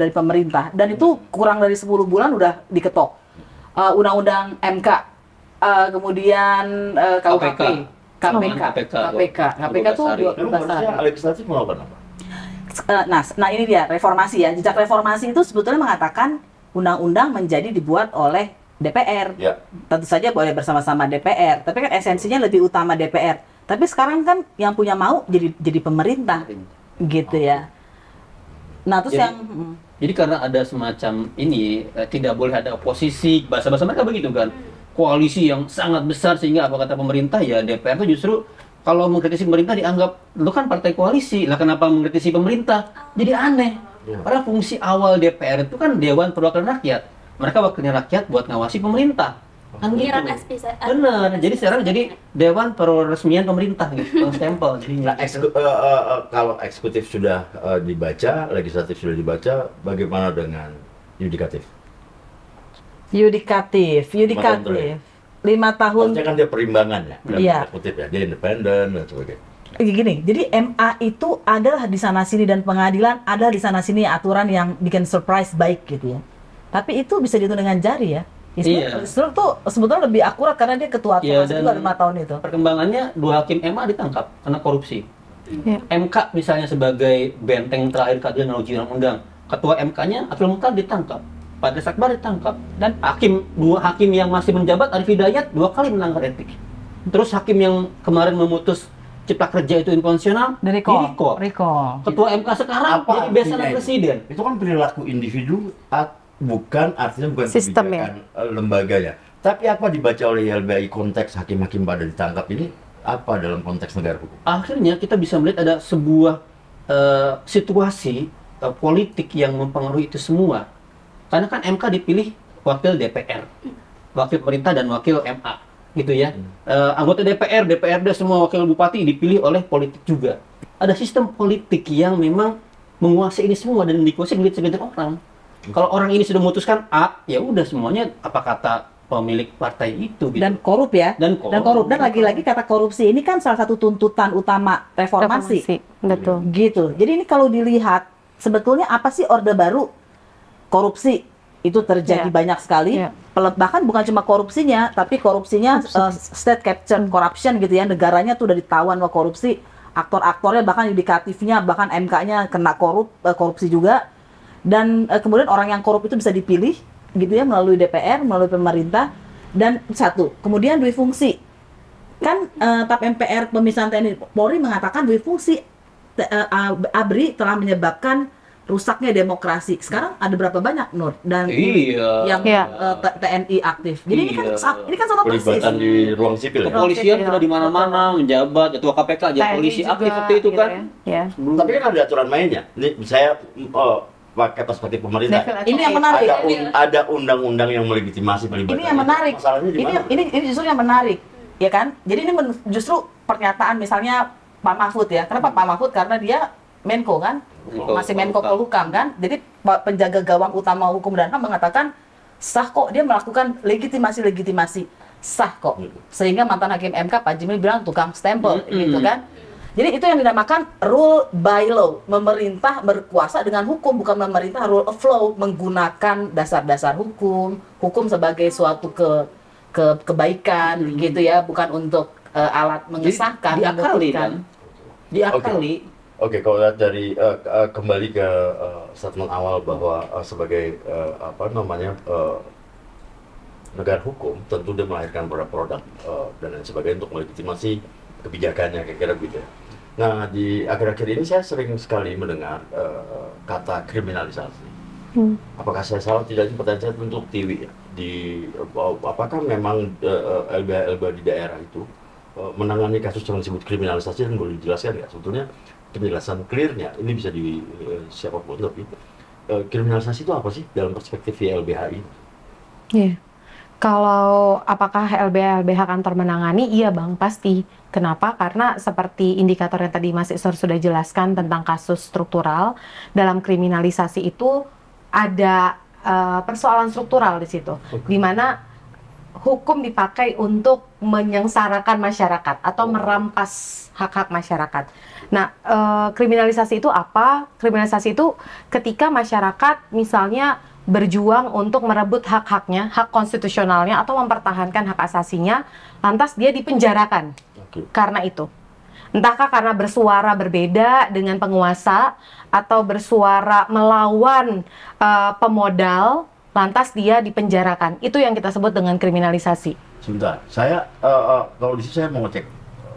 pemerintah dan itu kurang dari 10 bulan udah diketok. Undang-undang MK, kemudian KUHP, KPK tuh Lalu harusnya legislatif melakukan apa? Nah ini dia reformasi ya. Jejak reformasi itu sebetulnya mengatakan undang-undang menjadi dibuat oleh DPR. Ya. Tentu saja boleh bersama-sama DPR, tapi kan esensinya lebih utama DPR. Tapi sekarang kan yang punya mau jadi pemerintah, gitu ya. Nah terus Jadi karena ada semacam ini tidak boleh ada oposisi, bahasa-bahasa mereka begitu kan, koalisi yang sangat besar sehingga apa kata pemerintah ya DPR itu justru kalau mengkritisi pemerintah dianggap lu kan partai koalisi, lah kenapa mengkritisi pemerintah? Jadi aneh. Padahal fungsi awal DPR itu kan Dewan Perwakilan Rakyat. Mereka wakilnya rakyat buat ngawasi pemerintah. Kan gitu. Benar. Jadi sekarang jadi Dewan Peresmian Pemerintah gitu, stempel. Jadi kalau eksekutif sudah dibaca, legislatif sudah dibaca, bagaimana dengan yudikatif? Yudikatif. 5 tahun. Maksudnya kan dia perimbangan ya, Iya. eksekutif ya, dia independen dan sebagainya. Gini, jadi MA itu adalah di sana sini dan pengadilan ada di sana sini aturan yang bikin surprise baik gitu ya. Tapi itu bisa dihitung dengan jari ya. Iya. Islam tuh sebetulnya lebih akurat karena dia ketua Iya, juga dan 5 tahun itu. perkembangannya 2 hakim MA ditangkap karena korupsi. Iya. MK misalnya sebagai benteng terakhir keadilan dan uji undang-undang, ketua MK-nya Abdul Mukhtar ditangkap, Pak Akbar ditangkap, dan dua hakim yang masih menjabat Arif Hidayat 2 kali melanggar etik. Terus hakim yang kemarin memutus Cipta Kerja itu inkonstitusional di recall. Ketua MK sekarang jadi besanan presiden. Itu kan perilaku individu, artinya bukan Sistem kebijakan lembaganya. Tapi apa dibaca oleh YLBHI konteks hakim-hakim pada ditangkap ini apa dalam konteks negara hukum? Akhirnya kita bisa melihat ada sebuah situasi politik yang mempengaruhi itu semua. Karena kan MK dipilih wakil DPR, wakil pemerintah dan wakil MA, gitu ya. Anggota DPR, DPRD semua wakil bupati dipilih oleh politik juga. Ada sistem politik yang memang menguasai ini semua dan dikuasai oleh segelintir orang. Kalau orang ini sudah memutuskan A, ya udah semuanya apa kata pemilik partai itu gitu. Dan korup ya. Dan korup. Dan lagi-lagi kata korupsi ini kan salah satu tuntutan utama reformasi. Betul. Gitu. Jadi ini kalau dilihat sebetulnya apa sih Orde Baru? Korupsi itu terjadi banyak sekali. Bahkan bukan cuma korupsinya, tapi korupsinya state capture corruption gitu ya. Negaranya tuh udah ditawan sama korupsi. Aktor-aktornya bahkan yudikatifnya, bahkan MK-nya kena korupsi juga. Dan kemudian orang yang korup itu bisa dipilih gitu ya melalui DPR, melalui pemerintah. Dan satu, kemudian dui fungsi. Kan TAP MPR pemisahan TNI Polri mengatakan dui fungsi ABRI telah menyebabkan rusaknya demokrasi. Sekarang ada berapa banyak Nur dan Iya. yang Iya. TNI aktif. Jadi ini kan sama persis. Pelibatan di ruang sipil ya? Kepolisian Iya. sudah di mana-mana menjabat, ketua KPK aja TNI polisi juga, aktif waktu itu gitu kan. ya. Tapi kan ada aturan mainnya. Ini saya pakai perspektif pemerintah. Ini yang menarik. Ada undang-undang yang melegitimasi pelibatan. Ini yang menarik. Masalahnya di mana? Ini justru yang menarik, ya kan? Jadi ini justru pernyataan misalnya Pak Mahfud ya. Kenapa Pak Mahfud? Karena dia Menko kan, masih Menko Polhukam kan. Jadi penjaga gawang utama hukum dan HAM mengatakan sah kok, dia melakukan legitimasi sah kok. Sehingga mantan hakim MK Pak Jimli bilang tukang stempel gitu kan. Jadi itu yang dinamakan rule by law. Memerintah berkuasa dengan hukum, bukan memerintah rule of law, menggunakan dasar-dasar hukum sebagai suatu kebaikan gitu ya, bukan untuk alat mengesahkan, diakali membuktikan. kan? Diakali. Oke, kalau lihat dari kembali ke statement awal bahwa sebagai negara hukum, tentu dia melahirkan produk-produk dan lain sebagainya untuk melegitimasi kebijakannya, kira-kira gitu ya. Nah, di akhir-akhir ini saya sering sekali mendengar kata kriminalisasi. Apakah saya salah? Tidak, ini pertanyaan saya untuk Tiwi ya. Apakah memang LBH di daerah itu menangani kasus yang disebut kriminalisasi, dan boleh dijelaskan nggak? Sebetulnya penjelasan clear-nya ini bisa di siapapun, tapi kriminalisasi itu apa sih dalam perspektif YLBHI? Iya. Kalau apakah LBH kantor menangani? Iya Bang, pasti. Kenapa? Karena seperti indikator yang tadi Mas Isnur sudah jelaskan tentang kasus struktural, dalam kriminalisasi itu ada persoalan struktural di situ, di mana hukum dipakai untuk menyengsarakan masyarakat atau merampas hak-hak masyarakat. Nah, kriminalisasi itu apa? Kriminalisasi itu ketika masyarakat misalnya berjuang untuk merebut hak-haknya, hak konstitusionalnya, atau mempertahankan hak asasinya, lantas dia dipenjarakan karena itu. Entahkah karena bersuara berbeda dengan penguasa, atau bersuara melawan pemodal, lantas dia dipenjarakan. Itu yang kita sebut dengan kriminalisasi. Sebentar, saya kalau di sini saya mau ngecek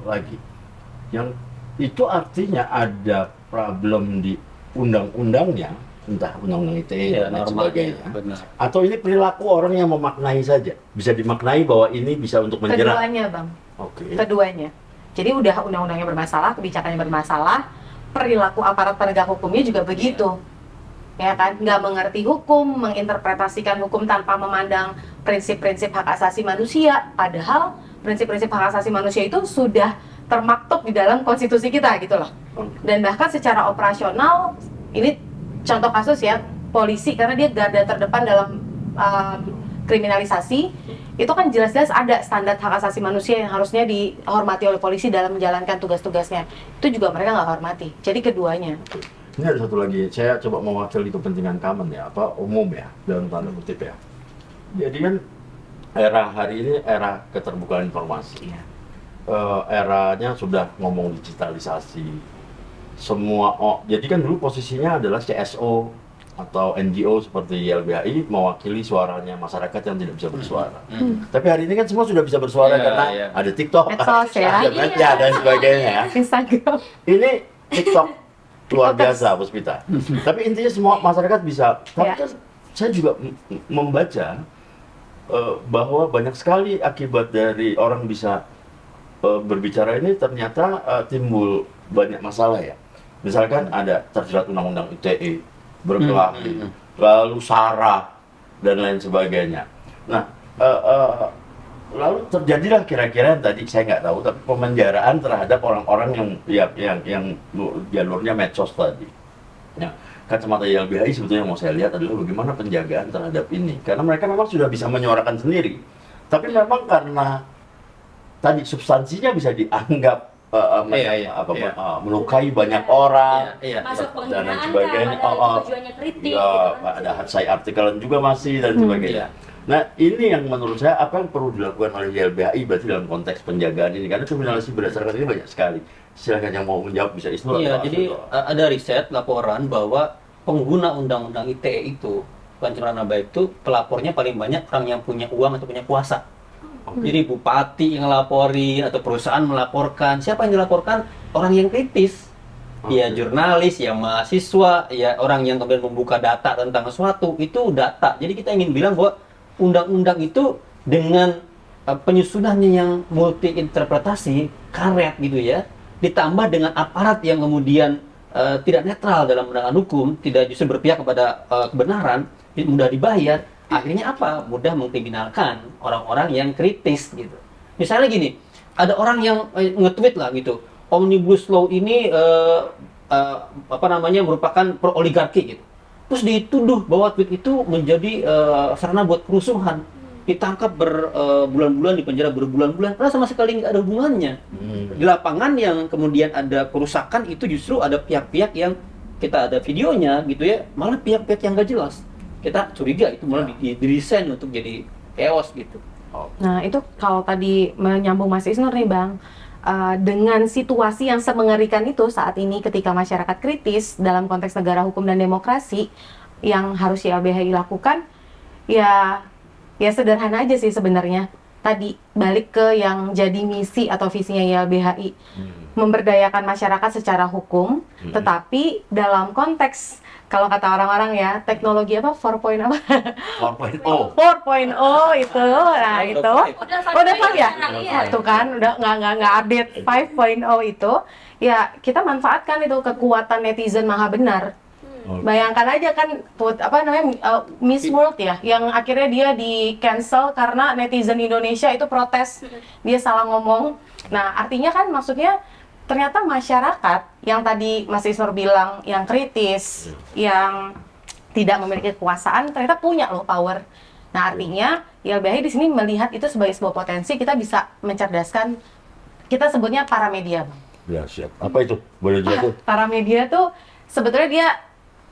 lagi. Yang itu artinya ada problem di undang-undangnya, entah undang-undang ITE dan sebagainya. Benar. Atau ini perilaku orang yang memaknai saja. Bisa dimaknai bahwa ini bisa untuk menjerat. Keduanya, Bang. Oke. Keduanya. Jadi udah undang-undangnya bermasalah, kebijakannya bermasalah, perilaku aparat penegak hukumnya juga begitu. Ya kan, nggak mengerti hukum, menginterpretasikan hukum tanpa memandang prinsip-prinsip hak asasi manusia, padahal prinsip-prinsip hak asasi manusia itu sudah termaktub di dalam konstitusi kita gitu loh. Dan bahkan secara operasional, ini contoh kasus ya, polisi, karena dia garda terdepan dalam kriminalisasi, itu kan jelas-jelas ada standar hak asasi manusia yang harusnya dihormati oleh polisi dalam menjalankan tugas-tugasnya. Itu juga mereka nggak hormati. Jadi keduanya. Ini ada satu lagi, saya coba mewakili kepentingan common ya, umum ya, dalam tanda kutip ya. Jadi kan era hari ini era keterbukaan informasi. Eranya sudah ngomong digitalisasi. Semua, jadi kan dulu posisinya adalah CSO atau NGO seperti YLBHI mewakili suaranya masyarakat yang tidak bisa bersuara. Tapi hari ini kan semua sudah bisa bersuara karena ada TikTok, Medsos ya. ada media dan sebagainya ya. Instagram. Ini TikTok luar biasa, Puspita. Tapi intinya semua masyarakat bisa. Tapi kan saya juga membaca bahwa banyak sekali akibat dari orang bisa berbicara ini ternyata timbul banyak masalah ya. Misalkan ada terjerat undang-undang ITE, berkelahi, lalu SARA dan lain sebagainya. Nah, lalu terjadilah kira-kira yang tadi saya nggak tahu, tapi pemenjaraan terhadap orang-orang yang jalurnya medsos tadi. Nah, kacamata YLBHI sebetulnya yang mau saya lihat adalah bagaimana penjagaan terhadap ini, karena mereka memang sudah bisa menyuarakan sendiri, tapi memang karena tadi substansinya bisa dianggap melukai banyak orang, masuk dan penghinaan sebagainya. tujuannya kritik gitu kan. Ada saya artikelan juga masih dan sebagainya. Nah, ini yang menurut saya apa yang perlu dilakukan oleh YLBHI berarti dalam konteks penjagaan ini, karena kriminalisasi berdasarkan ini banyak sekali. Silakan yang mau menjawab bisa Isnur. Iya, jadi ada riset laporan bahwa pengguna undang-undang ITE itu, pencemaran nama baik itu pelapornya paling banyak orang yang punya uang atau punya kuasa. Jadi bupati yang ngelaporin atau perusahaan melaporkan. Siapa yang dilaporkan? Orang yang kritis. Ya jurnalis, ya mahasiswa, ya orang yang kemudian membuka data tentang sesuatu, itu data. Jadi kita ingin bilang bahwa undang-undang itu dengan penyusunannya yang multi interpretasi, karet gitu ya, ditambah dengan aparat yang kemudian tidak netral dalam penegakan hukum, tidak justru berpihak kepada kebenaran, mudah dibayar, akhirnya apa? Mudah mengkriminalkan orang-orang yang kritis gitu. Misalnya gini, ada orang yang nge-tweet lah gitu, Omnibus Law ini merupakan pro oligarki gitu. Terus dituduh bahwa tweet itu menjadi sarana buat kerusuhan. Ditangkap berbulan-bulan, di penjara berbulan-bulan, karena sama sekali nggak ada hubungannya. Di lapangan yang kemudian ada kerusakan itu justru ada pihak-pihak yang kita ada videonya gitu ya, malah pihak-pihak yang nggak jelas. Kita curiga itu malah didesain untuk jadi chaos gitu. Nah, itu kalau tadi menyambung Mas Isnur nih Bang, dengan situasi yang semengerikan itu saat ini ketika masyarakat kritis dalam konteks negara hukum dan demokrasi, yang harus YLBHI lakukan, ya sederhana aja sih sebenarnya. Tadi balik ke yang jadi misi atau visinya YLBHI, memberdayakan masyarakat secara hukum, tetapi dalam konteks, kalau kata orang-orang ya, teknologi apa? 4.0 apa? 4.0 itu, nah itu udah tahu ya? Tuh kan, udah nggak update 5.0 itu, ya kita manfaatkan itu kekuatan netizen maha benar. Bayangkan aja kan, Miss World ya, yang akhirnya dia di cancel karena netizen Indonesia itu protes, dia salah ngomong. Nah artinya kan maksudnya, ternyata masyarakat yang tadi Mas Isnur bilang yang kritis, yang tidak memiliki kekuasaan, ternyata punya loh power. Nah artinya YLBHI di sini melihat itu sebagai sebuah potensi, kita bisa mencerdaskan, kita sebutnya para media, Bang. Ya siap. Apa itu? Boleh jelasin? Para media tuh sebetulnya dia,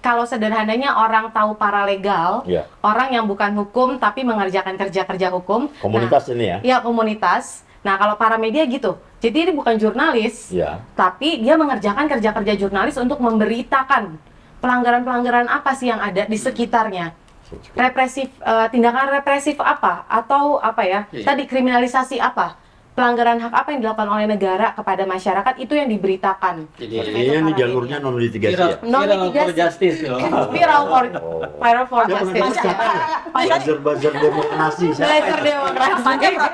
kalau sederhananya orang tahu paralegal, orang yang bukan hukum tapi mengerjakan kerja-kerja hukum. Komunitas ini ya? Ya komunitas. Nah kalau para media gitu, jadi ini bukan jurnalis, tapi dia mengerjakan kerja-kerja jurnalis untuk memberitakan pelanggaran-pelanggaran apa sih yang ada di sekitarnya. Represif, tindakan represif apa, atau apa ya, tadi kriminalisasi apa, pelanggaran hak apa yang dilakukan oleh negara kepada masyarakat, itu yang diberitakan. Jadi ini jalurnya non litigasi ya? Viral for justice. Viral for justice. Buzzer demokrasi. Buzzer demokrasi.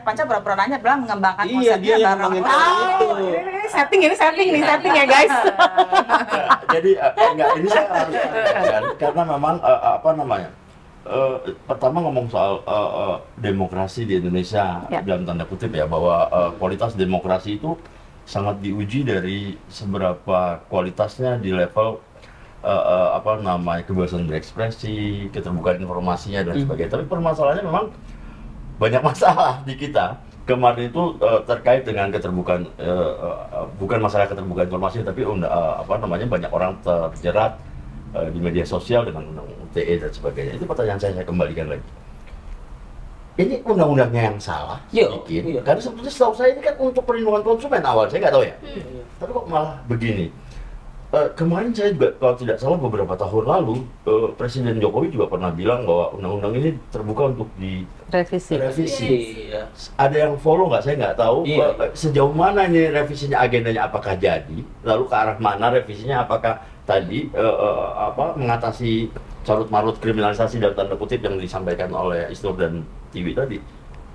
Panca pura-pura nanya bilang mengembangkan Iya, dia yang Ini setting ya guys. Jadi enggak, ini saya harus katakan karena memang pertama ngomong soal demokrasi di Indonesia dalam tanda kutip ya, bahwa kualitas demokrasi itu sangat diuji dari seberapa kualitasnya di level kebebasan berekspresi, keterbukaan informasinya dan sebagainya. Tapi permasalahannya memang banyak masalah di kita. Kemarin itu terkait dengan keterbukaan, bukan masalah keterbukaan informasi, tapi banyak orang terjerat di media sosial dengan undang UTE dan sebagainya. Itu pertanyaan saya kembalikan lagi. Ini undang-undangnya yang salah, bikin. Karena sebetulnya setahu saya ini kan untuk perlindungan konsumen awal, saya nggak tahu ya. Tapi kok malah begini. Kemarin saya juga, kalau tidak salah beberapa tahun lalu, Presiden Jokowi juga pernah bilang bahwa undang-undang ini terbuka untuk direvisi. Ada yang follow nggak? Saya nggak tahu. Sejauh mana ini revisinya, agendanya apakah jadi? Lalu ke arah mana revisinya? Apakah tadi mengatasi carut-marut kriminalisasi dalam tanda kutip yang disampaikan oleh Isnur dan Tiwi tadi?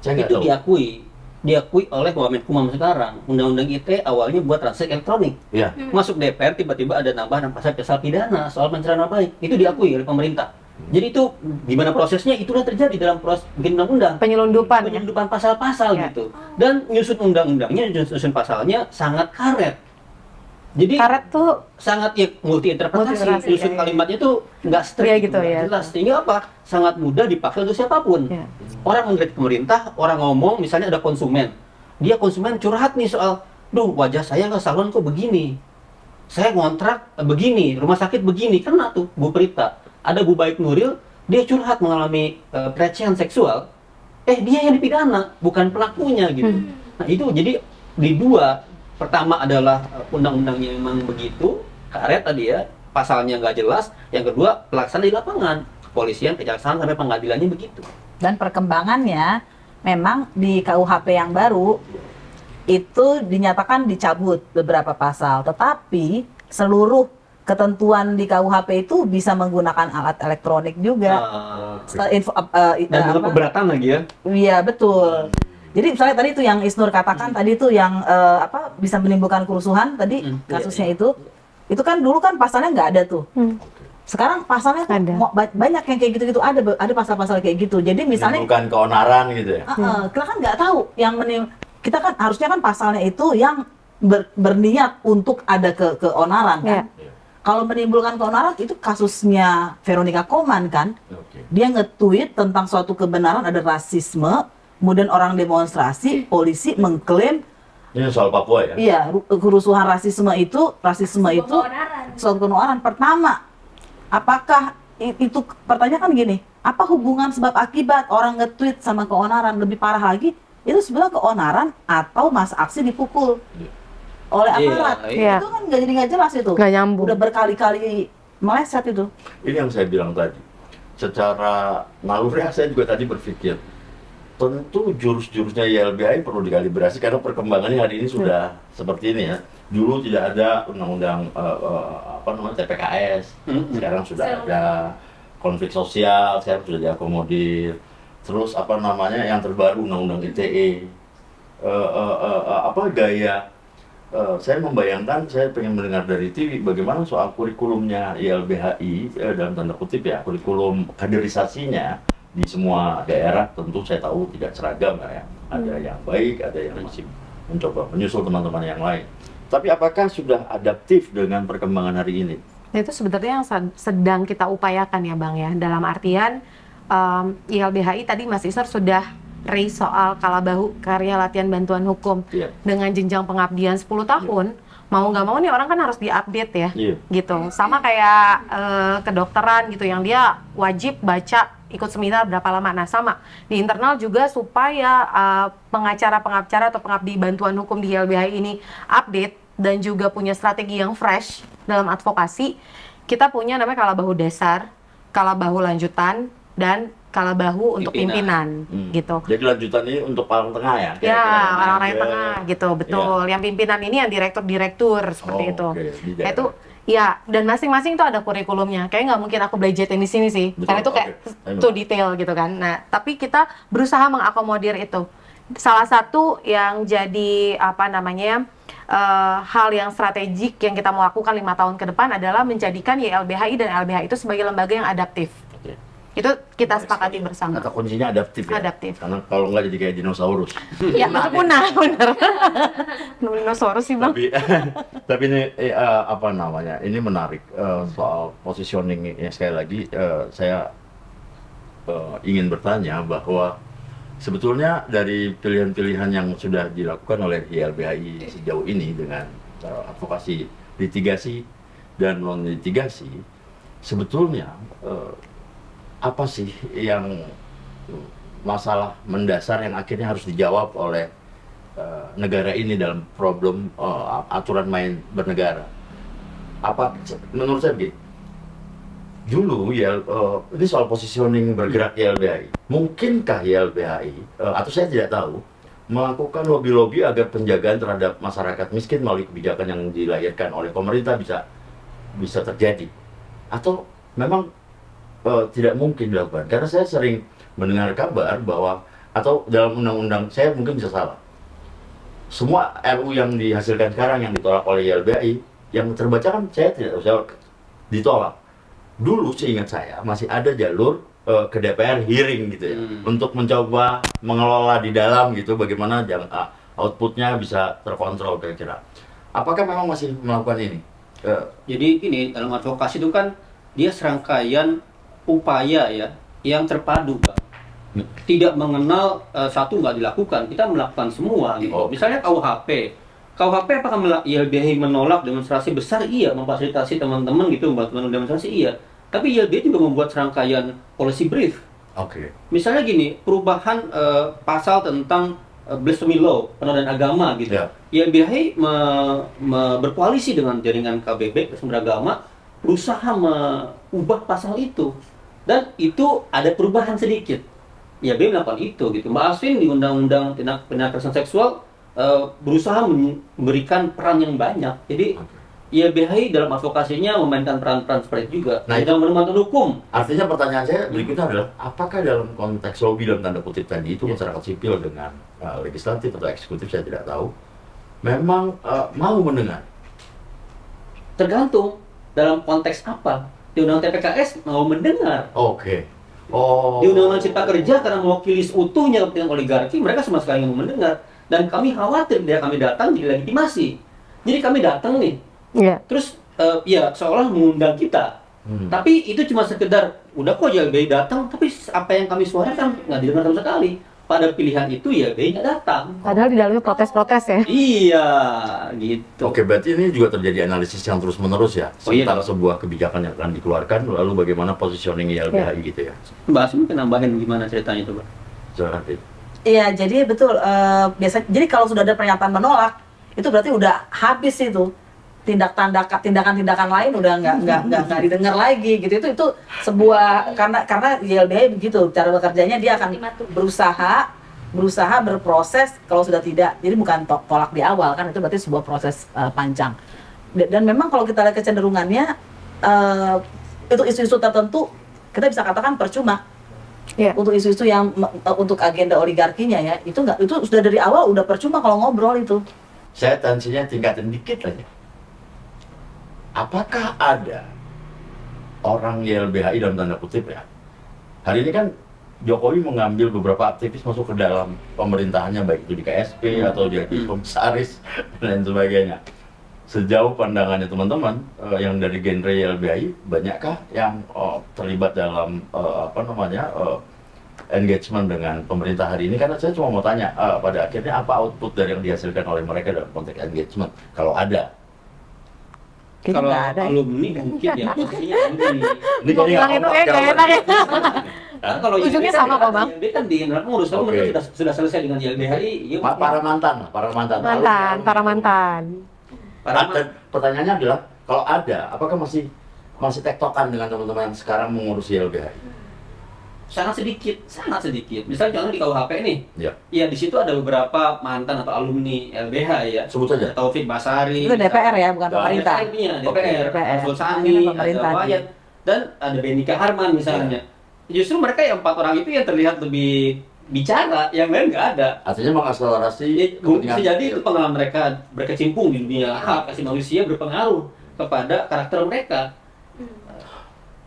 Saya nggak tahu. Itu diakui oleh Wamenkumham sekarang. Undang-undang ITE awalnya buat transaksi elektronik. Masuk DPR tiba-tiba ada nambahan pasal pidana soal pencemaran nama baik. Itu diakui oleh pemerintah. Jadi itu gimana prosesnya, itu udah terjadi dalam proses bikin undang-undang. Penyelundupan pasal-pasal gitu. Dan nyusun undang-undangnya, nyusun pasalnya sangat karet. Jadi karet tuh sangat multi interpretasi, nyusun kalimatnya tuh nggak strict gitu, jelas. Sehingga apa? Sangat mudah dipakai untuk siapapun. Orang mengkritik pemerintah, orang ngomong, misalnya ada konsumen, dia konsumen curhat nih soal, wajah saya ke salon kok begini, saya ngontrak begini, rumah sakit begini, kena tuh Bu Prita. Ada Bu Baik Nuril, dia curhat mengalami pelecehan seksual, dia yang dipidana, bukan pelakunya gitu. Nah itu jadi di dua. Pertama adalah undang-undangnya memang begitu, karet tadi ya, pasalnya nggak jelas. Yang kedua, pelaksanaan di lapangan, kepolisian, kejaksaan, sampai pengadilannya begitu. Dan perkembangannya, memang di KUHP yang baru, itu dinyatakan dicabut beberapa pasal, tetapi seluruh ketentuan di KUHP itu bisa menggunakan alat elektronik juga. Dan dengan keberatan lagi ya? Iya betul. Jadi misalnya tadi itu yang Isnur katakan tadi itu yang bisa menimbulkan kerusuhan tadi kasusnya itu kan dulu kan pasalnya nggak ada tuh. Sekarang pasalnya tuh banyak yang kayak gitu-gitu, ada pasal-pasal kayak gitu. Jadi misalnya bukan keonaran gitu ya. Kita kan nggak tahu yang kita kan harusnya kan pasalnya itu yang berniat untuk ada keonaran kan. Kalau menimbulkan keonaran itu kasusnya Veronica Koman kan. Dia nge-tweet tentang suatu kebenaran ada rasisme, kemudian orang demonstrasi, polisi mengklaim ini soal Papua ya? Iya, kerusuhan rasisme itu soal keonaran. Pertama, apakah itu pertanyaan kan gini, apa hubungan sebab akibat orang nge-tweet sama keonaran? Lebih parah lagi, itu sebenarnya keonaran atau masa aksi dipukul oleh aparat. Itu kan nggak jelas itu. Nggak nyambung. Udah berkali-kali meleset itu. Ini yang saya bilang tadi. Secara naluri saya juga tadi berpikir, tentu jurus-jurusnya YLBHI perlu dikalibrasi karena perkembangannya hari ini sudah seperti ini ya. Dulu tidak ada undang-undang TPKS, sekarang sudah ada konflik sosial, sekarang sudah diakomodir. Terus yang terbaru undang-undang ITE. Gaya saya membayangkan, saya pengen mendengar dari TV bagaimana soal kurikulumnya YLBHI dalam tanda kutip ya, kurikulum kaderisasinya di semua daerah. Tentu saya tahu tidak seragam ya, ada yang baik, ada yang masih mencoba menyusul teman-teman yang lain. Tapi apakah sudah adaptif dengan perkembangan hari ini? Itu sebenarnya yang sedang kita upayakan ya Bang ya, dalam artian YLBHI tadi Mas Isnur sudah raise soal Kalabahu, karya latihan bantuan hukum dengan jenjang pengabdian 10 tahun, mau nggak mau nih orang kan harus diupdate ya, gitu. Sama kayak kedokteran gitu, yang dia wajib baca, ikut seminar berapa lama. Nah sama, di internal juga supaya pengacara-pengacara atau pengabdi bantuan hukum di YLBHI ini update dan juga punya strategi yang fresh dalam advokasi, kita punya namanya Kalabahu dasar, Kalabahu lanjutan, dan Kalabahu untuk pimpinan gitu. Jadi lanjutan ini untuk orang tengah ya? Ya, orang-orang yang tengah gitu, betul. Yang pimpinan ini yang direktur-direktur seperti itu. Nah, itu ya, dan masing-masing itu ada kurikulumnya. Kayaknya nggak mungkin aku belajarin di sini sih, karena itu kayak tuh detail gitu kan. Nah, tapi kita berusaha mengakomodir itu. Salah satu yang jadi hal yang strategik yang kita mau lakukan 5 tahun ke depan adalah menjadikan YLBHI dan LBH itu sebagai lembaga yang adaptif. Itu kita sepakati bersama. Kata kuncinya adaptif ya? Adaptif. Karena kalau nggak jadi kayak dinosaurus. Ya, itu punah, bener. Dinosaurus sih Bang. Tapi ini ini menarik soal positioning. Sekali lagi saya ingin bertanya bahwa sebetulnya dari pilihan-pilihan yang sudah dilakukan oleh YLBHI sejauh ini dengan advokasi litigasi dan non litigasi, sebetulnya apa sih yang masalah mendasar yang akhirnya harus dijawab oleh negara ini dalam problem aturan main bernegara? Apa menurut saya begini, dulu ini soal positioning bergerak YLBHI, mungkinkah YLBHI atau saya tidak tahu melakukan lobby-lobby agar penjagaan terhadap masyarakat miskin melalui kebijakan yang dilahirkan oleh pemerintah bisa terjadi, atau memang tidak mungkin dilakukan? Karena saya sering mendengar kabar bahwa, atau dalam undang-undang, saya mungkin bisa salah, semua RU yang dihasilkan sekarang yang ditolak oleh YLBHI, yang terbaca kan saya tidak tahu, ditolak. Dulu seingat saya masih ada jalur ke DPR hearing gitu ya, untuk mencoba mengelola di dalam gitu, bagaimana outputnya bisa terkontrol kira-kira. Apakah memang masih melakukan ini? Jadi ini dalam advokasi itu kan dia serangkaian upaya ya yang terpadu, Bang. Tidak mengenal satu nggak dilakukan, kita melakukan semua gitu. Misalnya KUHP apakah YLBHI menolak demonstrasi besar? Iya, memfasilitasi teman-teman gitu buat demonstrasi, iya. Tapi YLBHI juga membuat serangkaian policy brief. Misalnya gini, perubahan pasal tentang blasphemy law, penodaan agama gitu. YLBHI berkoalisi dengan jaringan KBB, Sumber Agama, berusaha mengubah pasal itu. Dan itu ada perubahan sedikit. YLBHI melakukan itu gitu. Mbak Asvin di Undang-Undang Tindak Kekerasan Seksual berusaha memberikan peran yang banyak. Jadi YLBHI dalam advokasinya memainkan peran-peran seperti itu juga. Nah, dalam menemukan hukum. Artinya pertanyaan saya berikutnya adalah, apakah dalam konteks lobby dalam tanda kutip tadi itu masyarakat sipil dengan legislatif atau eksekutif, saya tidak tahu, memang mau mendengar? Tergantung dalam konteks apa. Di Undang-Undang TPKS mau mendengar. Oke. Oh. Di Undang-Undang Cipta Kerja karena mewakili seutuhnya kepentingan oligarki, mereka sama sekali nggak mau mendengar. Dan kami khawatir dia kami datang jadi legitimasi. Jadi kami datang nih, terus ya seolah mengundang kita. Tapi itu cuma sekedar, udah kok YLBHI datang, tapi apa yang kami suarakan nggak didengar sama sekali. Pada pilihan itu YLBHI nggak datang. Padahal di dalamnya protes-protes ya. Iya, gitu. Oke, berarti ini juga terjadi analisis yang terus-menerus ya, Oh, iya. tentang sebuah kebijakan yang akan dikeluarkan, lalu bagaimana positioning YLBHI gitu ya. Mbak Asmi mungkin nambahin gimana ceritanya coba. Silakan, Fit. Iya, jadi betul. Jadi kalau sudah ada pernyataan menolak, itu berarti udah habis itu. Tindakan-tindakan lain udah nggak didengar lagi gitu. Itu sebuah karena YLBHI begitu cara bekerjanya, dia akan berusaha berproses. Kalau sudah tidak, jadi bukan tolak di awal, kan itu berarti sebuah proses panjang. Dan memang kalau kita lihat kecenderungannya, itu isu-isu tertentu kita bisa katakan percuma. Untuk isu-isu yang untuk agenda oligarkinya ya, itu sudah dari awal udah percuma kalau ngobrol itu. Saya tensinya tingkatin dikit aja. Apakah ada orang YLBHI dalam tanda kutip ya? Hari ini kan Jokowi mengambil beberapa aktivis masuk ke dalam pemerintahannya, baik itu di KSP atau dia di komisaris dan lain sebagainya. Sejauh pandangannya teman-teman yang dari genre YLBHI, banyakkah yang terlibat dalam engagement dengan pemerintah hari ini? Karena saya cuma mau tanya, pada akhirnya apa output dari yang dihasilkan oleh mereka dalam konteks engagement, kalau ada? Kalau alumni mungkin ya, posisinya alumni. Ini Mau bilang itu nggak enak ya. Kalau Ujungnya YLBHI sama kok, Bang. YLBHI kan di internal pengurus, tapi mereka sudah selesai dengan YLBHI. Para mantan. Para mantan. Pertanyaannya adalah, kalau ada, apakah masih tektokan dengan teman-teman yang sekarang mengurus YLBHI? Sangat sedikit. Misalnya contoh di KUHP nih, ya di situ ada beberapa mantan atau alumni LBH ya. Sebut saja. Taufik Basari. Itu DPR ya, bukan pemerintah. DPR. Arsul Sani, ada Wayat, dan ada Benika Harman misalnya. Justru mereka yang 4 orang itu yang terlihat lebih bicara, yang lain nggak ada. Artinya mengakselerasi. Bisa jadi itu pengalaman mereka berkecimpung di dunia hak asasi manusia berpengaruh kepada karakter mereka.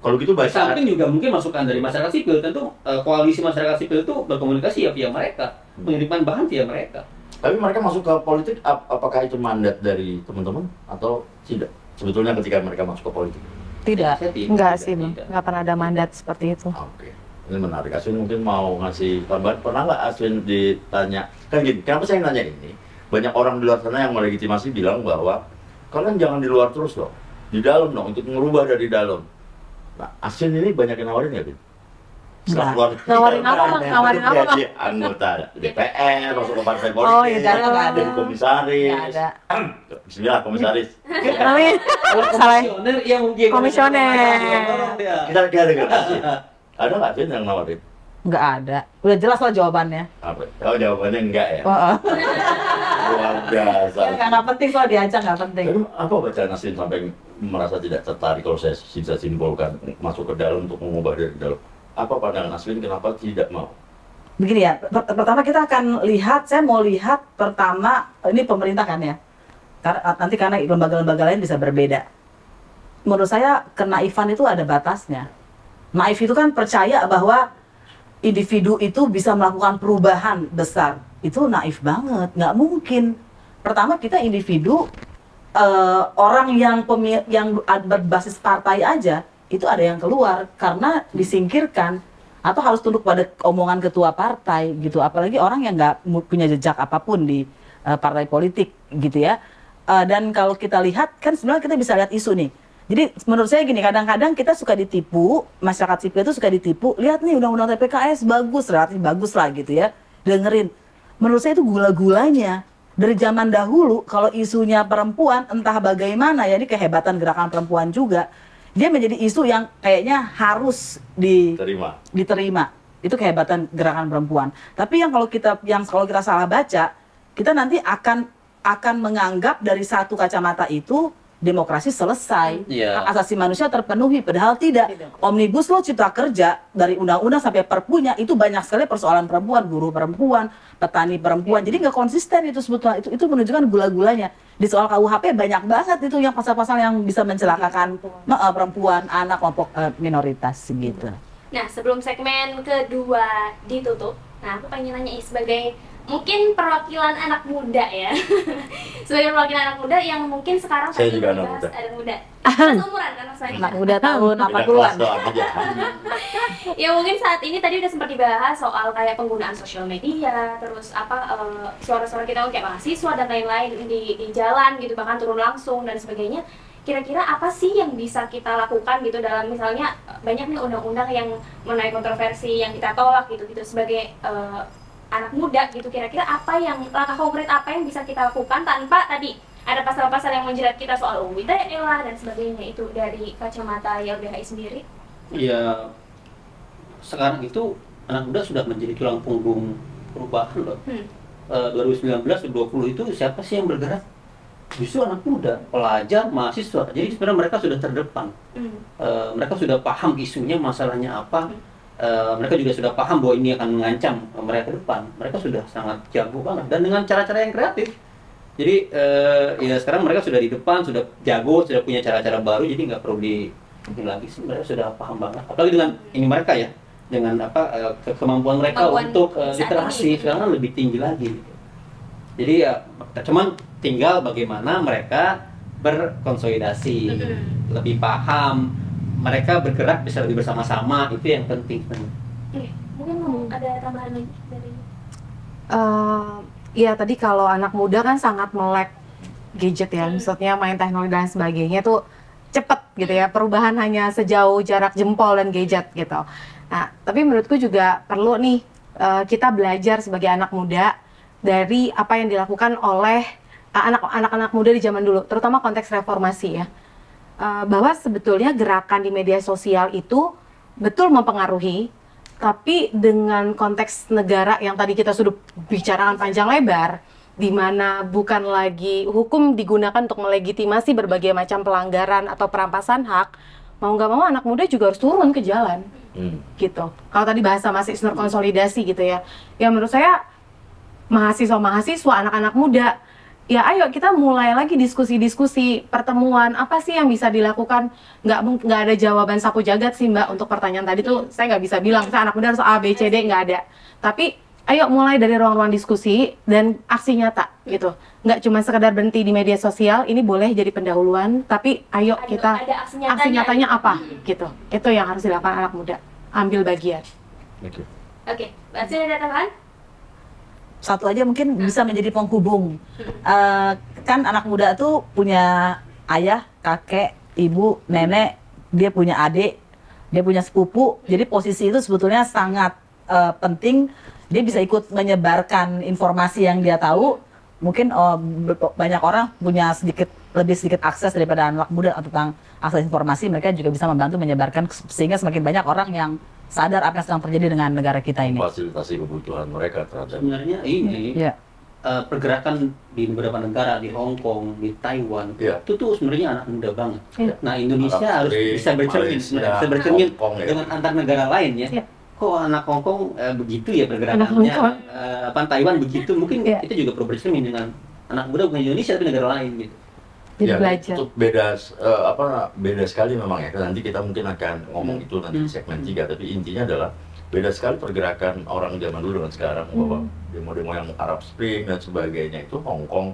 Kalau gitu Di samping juga mungkin masukan dari masyarakat sipil, tentu koalisi masyarakat sipil itu berkomunikasi ya via mereka, mengirimkan bahan via mereka. Tapi mereka masuk ke politik, apakah itu mandat dari teman-teman atau tidak? Sebetulnya ketika mereka masuk ke politik? Tidak. Enggak sih, Bang. Enggak pernah ada mandat seperti itu. Oke. Ini menarik. Aswin mungkin mau ngasih tambahan. Pernah nggak Aswin ditanya? Kan gini, kenapa saya nanya ini? Banyak orang di luar sana yang melegitimasi bilang bahwa kalian jangan di luar terus loh, di dalam dong, untuk merubah dari dalam. Nah, Aswin ini banyak yang nawarin nggak, Bin? Nawarin apa, Bang? Nawarin apa, Bang? Jadi anggota DPR, masuk ke partai politik, Oh, iya, nggak ada. jadi komisaris. Nggak ada. Bismillah, komisaris. Namanya salah. Komisioner ya mungkin. Komisioner. Kita dengar Aswin. Ada nggak Aswin yang nawarin? Nggak ada. Udah jelas lah jawabannya. Apa? Oh, jawabannya enggak ya? Luar biasa. Nggak penting soal diajak, nggak penting. Tapi apa bacaan Aswin sampai merasa tidak tertarik, kalau saya bisa simpulkan, masuk ke dalam untuk mengubah dari dalam? Apa pandangan Aswin, kenapa tidak mau? Begini ya, pertama kita akan lihat, saya mau lihat pertama, ini pemerintah kan ya, nanti karena lembaga-lembaga lain bisa berbeda. Menurut saya kenaifan itu ada batasnya. Naif itu kan percaya bahwa individu itu bisa melakukan perubahan besar. Itu naif banget, nggak mungkin. Pertama kita individu, orang yang berbasis partai aja, itu ada yang keluar karena disingkirkan atau harus tunduk pada omongan ketua partai gitu, apalagi orang yang nggak punya jejak apapun di partai politik gitu ya. Dan kalau kita lihat kan sebenarnya kita bisa lihat isu nih. Jadi menurut saya gini, kadang-kadang kita suka ditipu, masyarakat sipil itu suka ditipu, lihat nih undang-undang TPKS bagus, relatif bagus lah gitu ya, dengerin. Menurut saya itu gula-gulanya. Dari zaman dahulu kalau isunya perempuan entah bagaimana ya, ini kehebatan gerakan perempuan juga, dia menjadi isu yang kayaknya harus diterima. Itu kehebatan gerakan perempuan. Tapi yang kalau kita salah baca, kita nanti akan menganggap dari satu kacamata itu demokrasi selesai, Iya. hak asasi manusia terpenuhi, padahal tidak. Omnibus Law Cipta Kerja dari undang-undang sampai perpunya itu banyak sekali persoalan perempuan, buruh perempuan, petani perempuan. Jadi nggak konsisten itu sebetulnya. Itu menunjukkan gula-gulanya. Di soal KUHP banyak banget itu yang pasal-pasal yang bisa mencelakakan perempuan, anak, kelompok minoritas gitu. Nah, sebelum segmen kedua ditutup, nah aku pengen nanya sebagai mungkin perwakilan anak muda ya. Sebagai perwakilan anak muda yang mungkin sekarang Saya tadi juga anak dibahas, muda. anak muda. Seumuran kan Mas Fani? Anak muda tahun Beda 80-an. kelas doang aja. Ya mungkin saat ini tadi udah sempat dibahas soal kayak penggunaan sosial media, terus suara-suara kita kayak mahasiswa dan lain-lain di jalan gitu, bahkan turun langsung dan sebagainya. Kira-kira apa sih yang bisa kita lakukan gitu dalam misalnya banyak nih undang-undang yang menuai kontroversi yang kita tolak gitu sebagai anak muda gitu, kira-kira apa yang langkah konkret apa yang bisa kita lakukan tanpa tadi ada pasal-pasal yang menjerat kita soal UU ITE lah dan sebagainya, itu dari kacamata YLBHI sendiri? Ya, sekarang itu anak muda sudah menjadi tulang punggung perubahan loh. 2019-2020 itu siapa sih yang bergerak? Justru anak muda, pelajar, mahasiswa. Jadi sebenarnya mereka sudah terdepan. Mereka sudah paham isunya, masalahnya apa. Mereka juga sudah paham bahwa ini akan mengancam mereka ke depan. Mereka sudah sangat jago banget dan dengan cara-cara yang kreatif. Jadi ya sekarang mereka sudah di depan, sudah jago, sudah punya cara-cara baru. Jadi nggak perlu ini lagi sih, mereka sudah paham banget. Apalagi dengan ini mereka ya, dengan kemampuan mereka untuk literasi sekarang kan lebih tinggi lagi. Gitu. Jadi ya cuman tinggal bagaimana mereka berkonsolidasi, lebih paham. Mereka bergerak bisa lebih bersama-sama, itu yang penting. Mungkin mau ada tambahan lagi dari Iya tadi kalau anak muda kan sangat melek gadget ya, maksudnya main teknologi dan sebagainya tuh cepet gitu ya, perubahan hanya sejauh jarak jempol dan gadget gitu. Nah tapi menurutku juga perlu nih kita belajar sebagai anak muda dari apa yang dilakukan oleh anak-anak muda di zaman dulu, terutama konteks reformasi ya. Bahwa sebetulnya gerakan di media sosial itu betul mempengaruhi, tapi dengan konteks negara yang tadi kita sudah bicarakan panjang lebar, di mana bukan lagi hukum digunakan untuk melegitimasi berbagai macam pelanggaran atau perampasan hak, mau nggak mau anak muda juga harus turun ke jalan, gitu. Kalau tadi bahasa Mas Isnur konsolidasi gitu ya, ya menurut saya mahasiswa-mahasiswa, anak-anak muda, ya ayo kita mulai lagi diskusi-diskusi, pertemuan, apa sih yang bisa dilakukan. Nggak ada jawaban sapu jagat sih Mbak untuk pertanyaan tadi tuh, saya nggak bisa bilang, saya anak muda harus A, B, C, D, nggak ada. Tapi ayo mulai dari ruang-ruang diskusi dan aksi nyata gitu. Nggak cuma sekedar berhenti di media sosial, ini boleh jadi pendahuluan, tapi ayo kita ada aksi nyatanya apa gitu. Itu yang harus dilakukan anak muda, ambil bagian. Oke, Mbak Sri ada tambahan? Satu aja mungkin bisa menjadi penghubung. Kan anak muda tuh punya ayah, kakek, ibu, nenek, dia punya adik, dia punya sepupu. Jadi posisi itu sebetulnya sangat penting. Dia bisa ikut menyebarkan informasi yang dia tahu. Mungkin banyak orang punya lebih sedikit akses daripada anak muda tentang akses informasi. Mereka juga bisa membantu menyebarkan sehingga semakin banyak orang yang sadar apa yang sedang terjadi dengan negara kita ini. Fasilitasi kebutuhan mereka terhadap. Sebenarnya ini pergerakan di beberapa negara, di Hong Kong, di Taiwan, itu tuh sebenarnya anak muda banget. Nah Indonesia Arab harus Spring, bisa bercermin, Malaysia, bisa bercermin Hong Kong, ya. dengan antar negara lain ya. Kok anak Hong Kong begitu ya pergerakannya, Taiwan begitu, mungkin itu juga perlu bercermin dengan anak muda bukan Indonesia tapi negara lain gitu. Jadi belajar. Itu beda sekali memang ya. Nanti kita mungkin akan ngomong itu nanti di segmen 3, tapi intinya adalah beda sekali pergerakan orang zaman dulu dengan sekarang, bahwa demo-demo yang Arab Spring dan sebagainya itu Hong Kong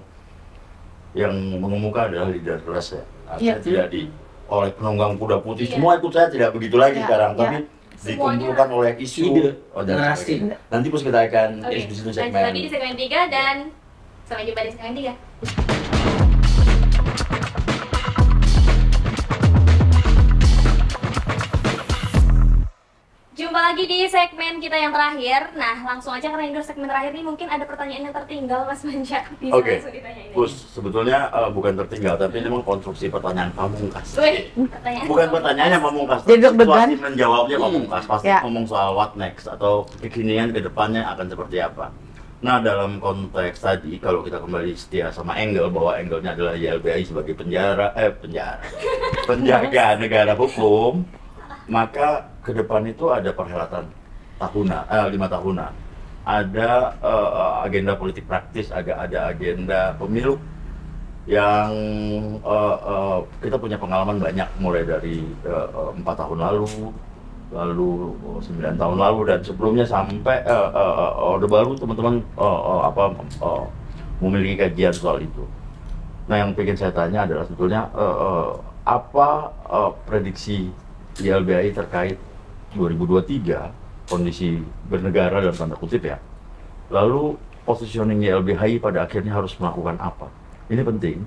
yang mengemuka adalah leaderless ya. Artinya tidak oleh penunggang kuda putih semua ikut saya, tidak begitu lagi sekarang, tapi dikumpulkan oleh isu dan sebagainya. Nanti terus kita akan di situ segmen. Lanjut lagi di segmen 3 dan sampai jumpa di segmen 3. Jumpa lagi di segmen kita yang terakhir. Nah, langsung aja karena ini segmen terakhir nih, mungkin ada pertanyaan yang tertinggal Mas Manja. Bisa langsung ditanyain. Gus, sebetulnya bukan tertinggal, tapi memang konstruksi pertanyaan pamungkas. Pertanyaan Bukan pertanyaannya pamungkas, Jadi deg-degan. situasi menjawabnya pamungkas. Pasti ngomong soal what next atau kekinian ke depannya akan seperti apa. Nah, dalam konteks tadi, kalau kita kembali setia sama angle, bahwa angle-nya adalah YLBHI sebagai penjaga negara hukum, maka ke depan itu ada perhelatan tahunan, 5 tahunan. Ada agenda politik praktis, ada agenda pemilu yang kita punya pengalaman banyak, mulai dari 4 tahun lalu 9 tahun lalu, dan sebelumnya sampai Orde Baru, teman-teman memiliki kajian soal itu. Nah, yang ingin saya tanya adalah sebetulnya apa prediksi YLBHI terkait 2023, kondisi bernegara dalam tanda kutip ya. Lalu positioning YLBHI pada akhirnya harus melakukan apa? Ini penting.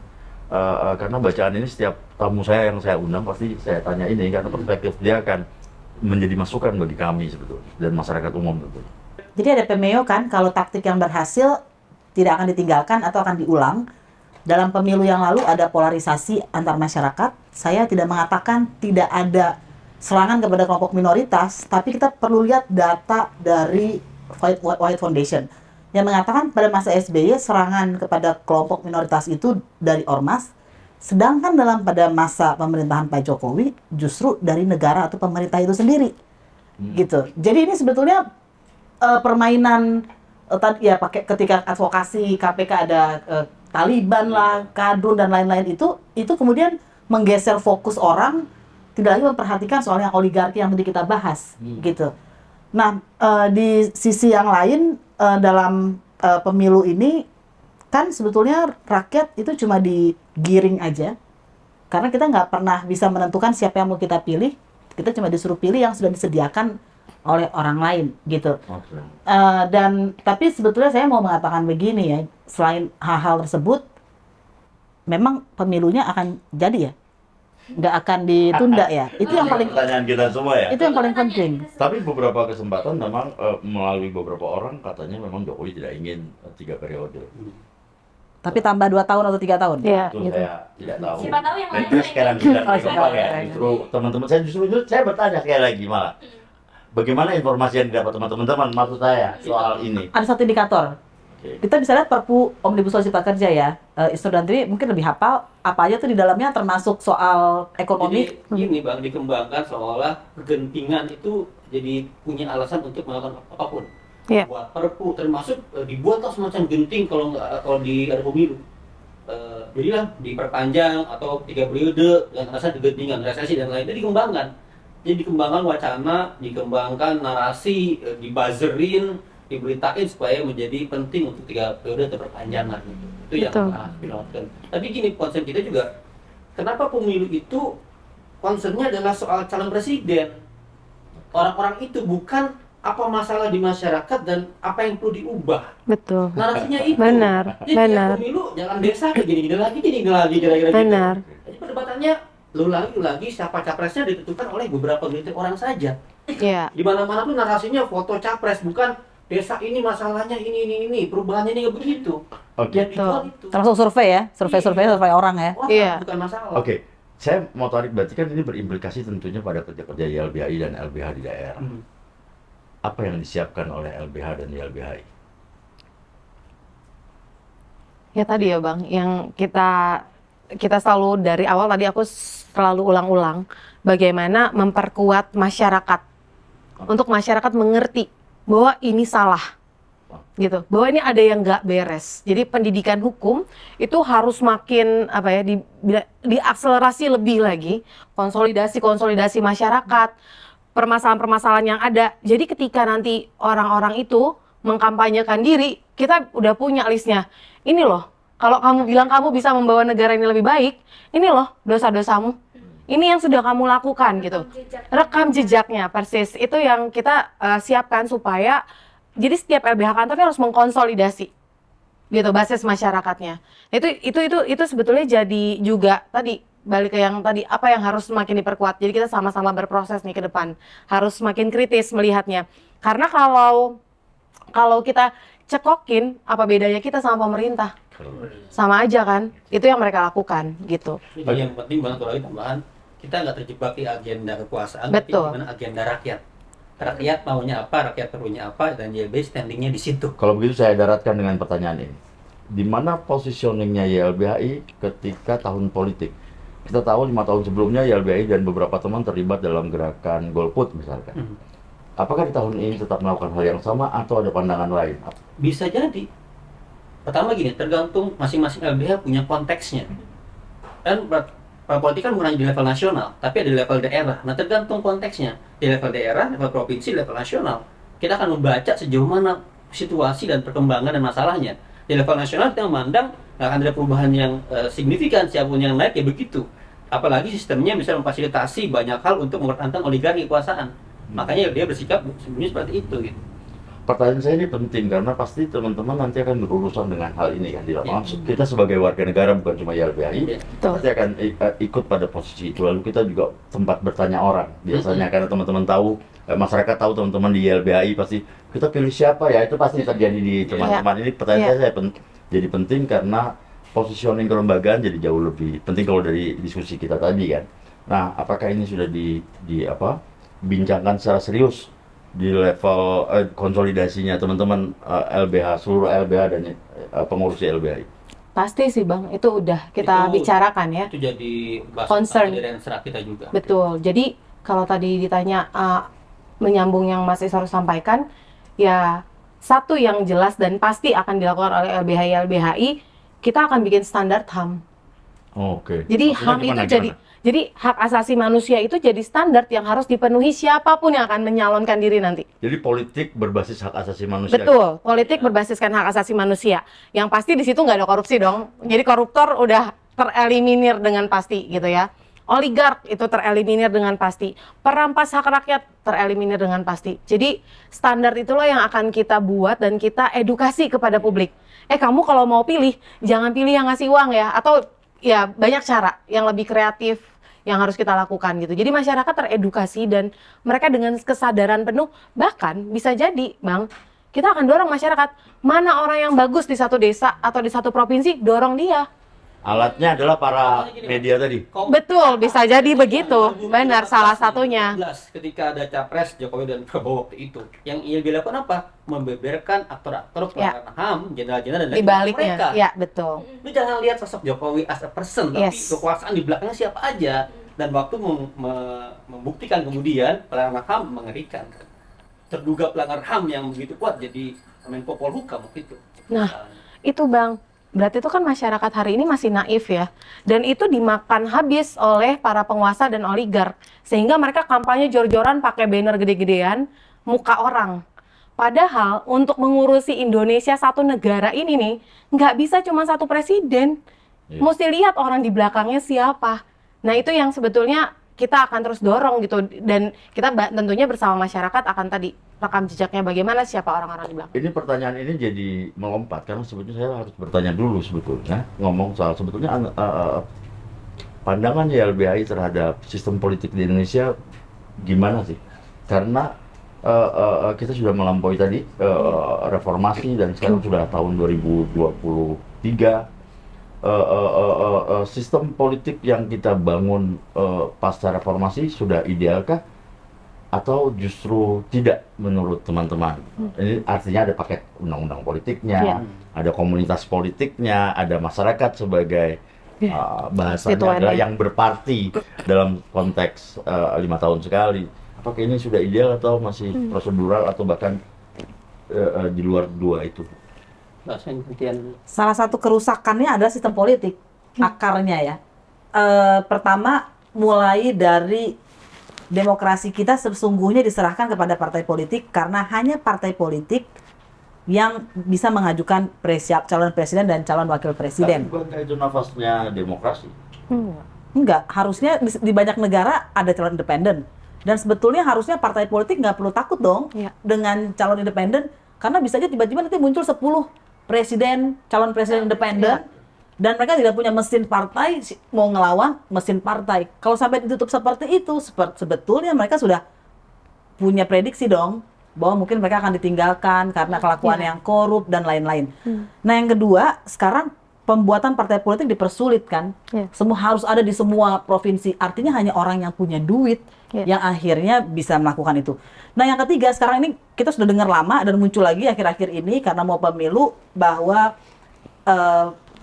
Karena bacaan ini setiap tamu saya yang saya undang pasti saya tanya ini, karena perspektif dia akan menjadi masukan bagi kami sebetulnya dan masyarakat umum tentunya. Jadi ada pemeo kan, kalau taktik yang berhasil tidak akan ditinggalkan atau akan diulang. Dalam pemilu yang lalu ada polarisasi antar masyarakat. Saya tidak mengatakan tidak ada serangan kepada kelompok minoritas, tapi kita perlu lihat data dari White Foundation yang mengatakan pada masa SBY serangan kepada kelompok minoritas itu dari ormas. Sedangkan pada masa pemerintahan Pak Jokowi justru dari negara atau pemerintah itu sendiri, gitu. Jadi ini sebetulnya permainan ya pakai ketika advokasi KPK ada Taliban lah, Kadrun dan lain-lain itu kemudian menggeser fokus orang, tidak lagi memperhatikan soal yang oligarki yang tadi kita bahas, gitu. Nah, di sisi yang lain dalam pemilu ini kan sebetulnya rakyat itu cuma digiring aja, karena kita nggak pernah bisa menentukan siapa yang mau kita pilih, kita cuma disuruh pilih yang sudah disediakan oleh orang lain, gitu. Tapi sebetulnya saya mau mengatakan begini ya, selain hal-hal tersebut, memang pemilunya akan jadi ya, nggak akan ditunda ya. Itu yang paling pertanyaan kita semua ya. Itu yang paling penting. Tapi beberapa kesempatan memang melalui beberapa orang katanya memang Jokowi tidak ingin 3 periode. Tapi tambah 2 tahun atau 3 tahun? Iya, Itu gitu. saya tidak tahu. Siapa tahu yang lain Itu sekarang tidak Oh, berkembang ya. sekarang. Justru teman-teman saya saya bertanya sekali lagi malah. Bagaimana informasi yang didapat teman-teman maksud saya soal ini? Ada satu indikator. Oke. Kita bisa lihat Perpu Omnibus Law Cipta Kerja ya. Isnu Dantri mungkin lebih hafal apa aja tuh di dalamnya, termasuk soal ekonomi. Jadi gini Bang, dikembangkan seolah kegentingan itu jadi punya alasan untuk melakukan apapun. Iya. Buat perpu, termasuk dibuatlah semacam genting kalau di ada pemilu. Jadilah diperpanjang atau 3 periode dengan alasan kegentingan, resesi dan lain-lain, itu dikembangkan. Jadi dikembangkan wacana, dikembangkan narasi, dibuzzerin, diberitain supaya menjadi penting untuk 3 periode terperpanjangan gitu. Itu yang Betul. dilakukan. Tapi gini, concern kita juga, kenapa pemilu itu concernnya adalah soal calon presiden. Orang-orang itu bukan apa masalah di masyarakat dan apa yang perlu diubah. Betul. Narasinya itu. Benar, Jadi benar. pemilu jangan desa gini-gini lagi kira-kira gitu. Benar. Jadi perdebatannya lu lagi siapa capresnya ditentukan oleh beberapa gelintir orang saja. Iya. Di mana-mana tuh narasinya foto capres, bukan desa ini masalahnya ini perubahannya ini nggak begitu. Oke. Yang dijual itu. Termasuk survei ya, survei orang ya. Wah, Iya. bukan masalah. Oke. Saya mau tarik, berarti kan ini berimplikasi tentunya pada kerja-kerja YLBHI dan LBH di daerah. Apa yang disiapkan oleh LBH dan YLBHI? Ya tadi ya Bang, yang kita selalu dari awal tadi aku selalu ulang-ulang bagaimana memperkuat masyarakat untuk masyarakat mengerti bahwa ini salah, gitu, bahwa ini ada yang nggak beres. Jadi pendidikan hukum itu harus makin diakselerasi lebih lagi, konsolidasi masyarakat, permasalahan-permasalahan yang ada. Jadi ketika nanti orang-orang itu mengkampanyekan diri, kita udah punya listnya. Ini loh, kalau kamu bilang kamu bisa membawa negara ini lebih baik, ini loh dosa-dosamu. Ini yang sudah kamu lakukan gitu. Rekam jejaknya persis. Itu yang kita siapkan supaya jadi setiap LBH kantor harus mengkonsolidasi gitu basis masyarakatnya. Itu sebetulnya jadi juga tadi balik ke yang tadi, apa yang harus semakin diperkuat. Jadi kita sama-sama berproses nih ke depan. Harus semakin kritis melihatnya. Karena kalau kita cekokin, apa bedanya kita sama pemerintah? Sama aja kan? Itu yang mereka lakukan gitu. Jadi yang penting Bang, kalau tambahan, kita nggak terjebak di agenda kekuasaan, Betul. tapi gimana agenda rakyat. rakyat maunya apa, rakyat perlunya apa, dan YLBHI standingnya di situ. Kalau begitu saya daratkan dengan pertanyaan ini. Di mana positioningnya YLBHI ketika tahun politik? Kita tahu 5 tahun sebelumnya YLBHI dan beberapa teman terlibat dalam gerakan golput misalkan. Apakah di tahun ini tetap melakukan hal yang sama atau ada pandangan lain? Bisa jadi. Pertama gini, tergantung masing-masing LBH punya konteksnya. Dan politik kan bukan hanya di level nasional, tapi ada di level daerah. Nah, tergantung konteksnya. Di level daerah, level provinsi, level nasional. Kita akan membaca sejauh mana situasi dan perkembangan dan masalahnya. Di level nasional kita memandang nggak akan ada perubahan yang signifikan, siapapun yang naik ya begitu. Apalagi sistemnya bisa memfasilitasi banyak hal untuk mempertahankan oligarki kekuasaan. Makanya dia bersikap sebenarnya seperti itu. Gitu. Pertanyaan saya ini penting karena pasti teman-teman nanti akan berurusan dengan hal ini kan di lapangan. Kita sebagai warga negara bukan cuma YLBHI, pasti akan ikut pada posisi itu. Lalu kita juga tempat bertanya orang. Biasanya karena teman-teman tahu, masyarakat tahu teman-teman di YLBHI pasti kita pilih siapa ya, itu pasti terjadi di teman-teman. Ini pertanyaan saya jadi penting karena positioning kelembagaan jadi jauh lebih penting kalau dari diskusi kita tadi kan. Nah, apakah ini sudah bincangkan secara serius di level konsolidasinya teman-teman LBH, seluruh LBH dan pengurus LBHI? Pasti sih Bang, itu udah kita bicarakan ya. Itu jadi concern dari serat kita juga. Betul, jadi kalau tadi ditanya menyambung yang Mas Isor sampaikan, ya satu yang jelas dan pasti akan dilakukan oleh LBHI, kita akan bikin standar HAM. Oke. Jadi HAM itu jadi hak asasi manusia itu jadi standar yang harus dipenuhi siapapun yang akan menyalonkan diri nanti. Jadi politik berbasis hak asasi manusia. Betul, politik berbasiskan hak asasi manusia. Yang pasti di situ nggak ada korupsi dong. Jadi koruptor udah tereliminir dengan pasti gitu ya. Oligark itu tereliminir dengan pasti. Perampas hak rakyat tereliminir dengan pasti. Jadi standar itulah yang akan kita buat dan kita edukasi kepada publik. Kamu kalau mau pilih, jangan pilih yang ngasih uang ya. Atau ya banyak cara yang lebih kreatif yang harus kita lakukan gitu. Jadi masyarakat teredukasi dan mereka dengan kesadaran penuh, bahkan bisa jadi Bang, kita akan dorong masyarakat, mana orang yang bagus di satu desa atau di satu provinsi, dorong dia. Alatnya adalah para media tadi. Betul, bisa jadi begitu. Benar, salah satunya. Ketika ada capres Jokowi dan Prabowo waktu itu, yang ILB lakukan apa? Membeberkan aktor-aktor pelanggaran HAM, jenderal-jenderal dan di baliknya. mereka. Ya, betul. Lu jangan lihat sosok Jokowi as a person, tapi kekuasaan di belakangnya siapa aja. Dan waktu membuktikan kemudian pelanggaran HAM mengerikan. Terduga pelanggar HAM yang begitu kuat jadi Menko Polhukam waktu itu. Nah, itu Bang. Berarti itu kan masyarakat hari ini masih naif ya. Dan itu dimakan habis oleh para penguasa dan oligark. Sehingga mereka kampanye jor-joran pakai banner gede-gedean, muka orang. Padahal untuk mengurusi Indonesia satu negara ini nih, nggak bisa cuma satu presiden. Mesti lihat orang di belakangnya siapa. Nah itu yang sebetulnya kita akan terus dorong gitu. Dan kita tentunya bersama masyarakat akan tadi rekam jejaknya bagaimana, siapa orang-orang di belakang. Ini pertanyaan ini jadi melompat karena sebetulnya saya harus bertanya dulu sebetulnya ngomong soal sebetulnya pandangan YLBHI terhadap sistem politik di Indonesia gimana sih? Karena kita sudah melampaui tadi reformasi dan sekarang sudah tahun 2023. Sistem politik yang kita bangun pasca reformasi sudah idealkah? Atau justru tidak menurut teman-teman? Ini artinya ada paket undang-undang politiknya, ada komunitas politiknya, ada masyarakat sebagai bahasanya yang berparti dalam konteks 5 tahun sekali. Apakah ini sudah ideal atau masih prosedural atau bahkan di luar dua itu? Salah satu kerusakannya adalah sistem politik, akarnya ya. Pertama, mulai dari demokrasi kita sesungguhnya diserahkan kepada partai politik karena hanya partai politik yang bisa mengajukan calon presiden dan calon wakil presiden. Bukankah itu nafasnya demokrasi? Enggak, harusnya di banyak negara ada calon independen. Dan sebetulnya harusnya partai politik nggak perlu takut dong dengan calon independen, karena bisa aja tiba-tiba nanti muncul 10 calon presiden independen. Dan mereka tidak punya mesin partai, mau ngelawan mesin partai. Kalau sampai ditutup seperti itu, sebetulnya mereka sudah punya prediksi dong, bahwa mungkin mereka akan ditinggalkan karena kelakuan yang korup dan lain-lain. Nah yang kedua, sekarang pembuatan partai politik dipersulit kan. Iya. Semua harus ada di semua provinsi. Artinya hanya orang yang punya duit Iya. yang akhirnya bisa melakukan itu. Nah, yang ketiga, sekarang ini kita sudah dengar lama dan muncul lagi akhir-akhir ini karena mau pemilu bahwa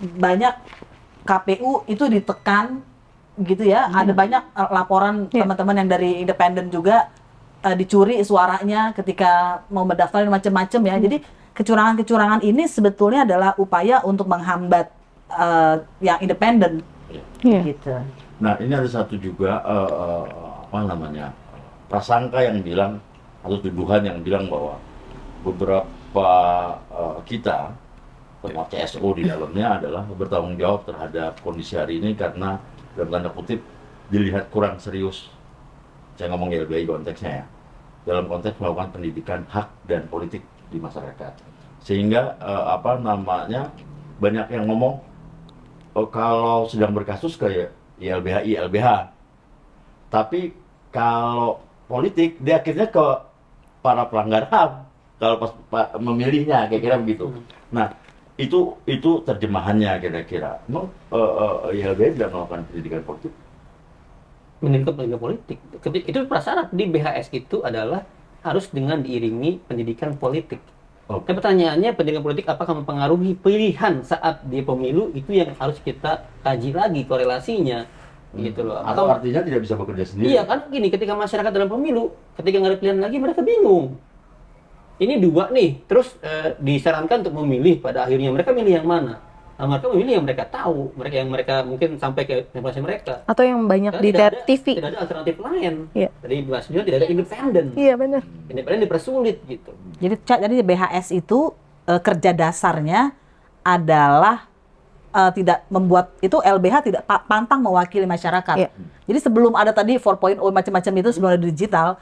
banyak KPU itu ditekan gitu ya. Ada banyak laporan Iya. teman-teman yang dari independen juga dicuri suaranya ketika mau mendaftar macam-macam ya. Jadi kecurangan-kecurangan ini sebetulnya adalah upaya untuk menghambat yang independen Iya. gitu. Nah, ini ada satu juga apa namanya, prasangka yang bilang atau tuduhan yang bilang bahwa beberapa kita termasuk CSO di dalamnya adalah bertanggung jawab terhadap kondisi hari ini karena dalam tanda kutip dilihat kurang serius. Saya ngomong YLBI konteksnya ya, dalam konteks melakukan pendidikan hak dan politik di masyarakat, sehingga apa namanya, banyak yang ngomong kalau sedang berkasus kayak YLBHI, LBH, tapi kalau politik dia akhirnya ke para pelanggar HAM kalau pas memilihnya, kira-kira begitu. Nah, itu terjemahannya kira-kira. Emang YLBHI tidak melakukan pendidikan politik? Pendidikan politik. Itu prasyarat di BHS itu adalah harus dengan diiringi pendidikan politik. Oke. Pertanyaannya, pendidikan politik apakah mempengaruhi pilihan saat di pemilu, itu yang harus kita kaji lagi korelasinya, gitu loh. Atau artinya tidak bisa bekerja sendiri? Iya kan, gini, ketika masyarakat dalam pemilu, ketika nggak ada pilihan lagi, mereka bingung. Ini dua nih, terus disarankan untuk memilih, pada akhirnya mereka milih yang mana? Nah, mereka memilih yang mereka tahu, mereka mungkin sampai ke informasi mereka. Atau yang banyak Karena di TV. tidak ada alternatif lain. Iya. Jadi maksudnya tidak ada independen. Iya benar. Independen dipersulit gitu. Jadi BHS itu kerja dasarnya adalah tidak membuat itu LBH tidak pantang mewakili masyarakat. Iya. Jadi sebelum ada tadi 4.0 macam-macam itu, sebelum ada digital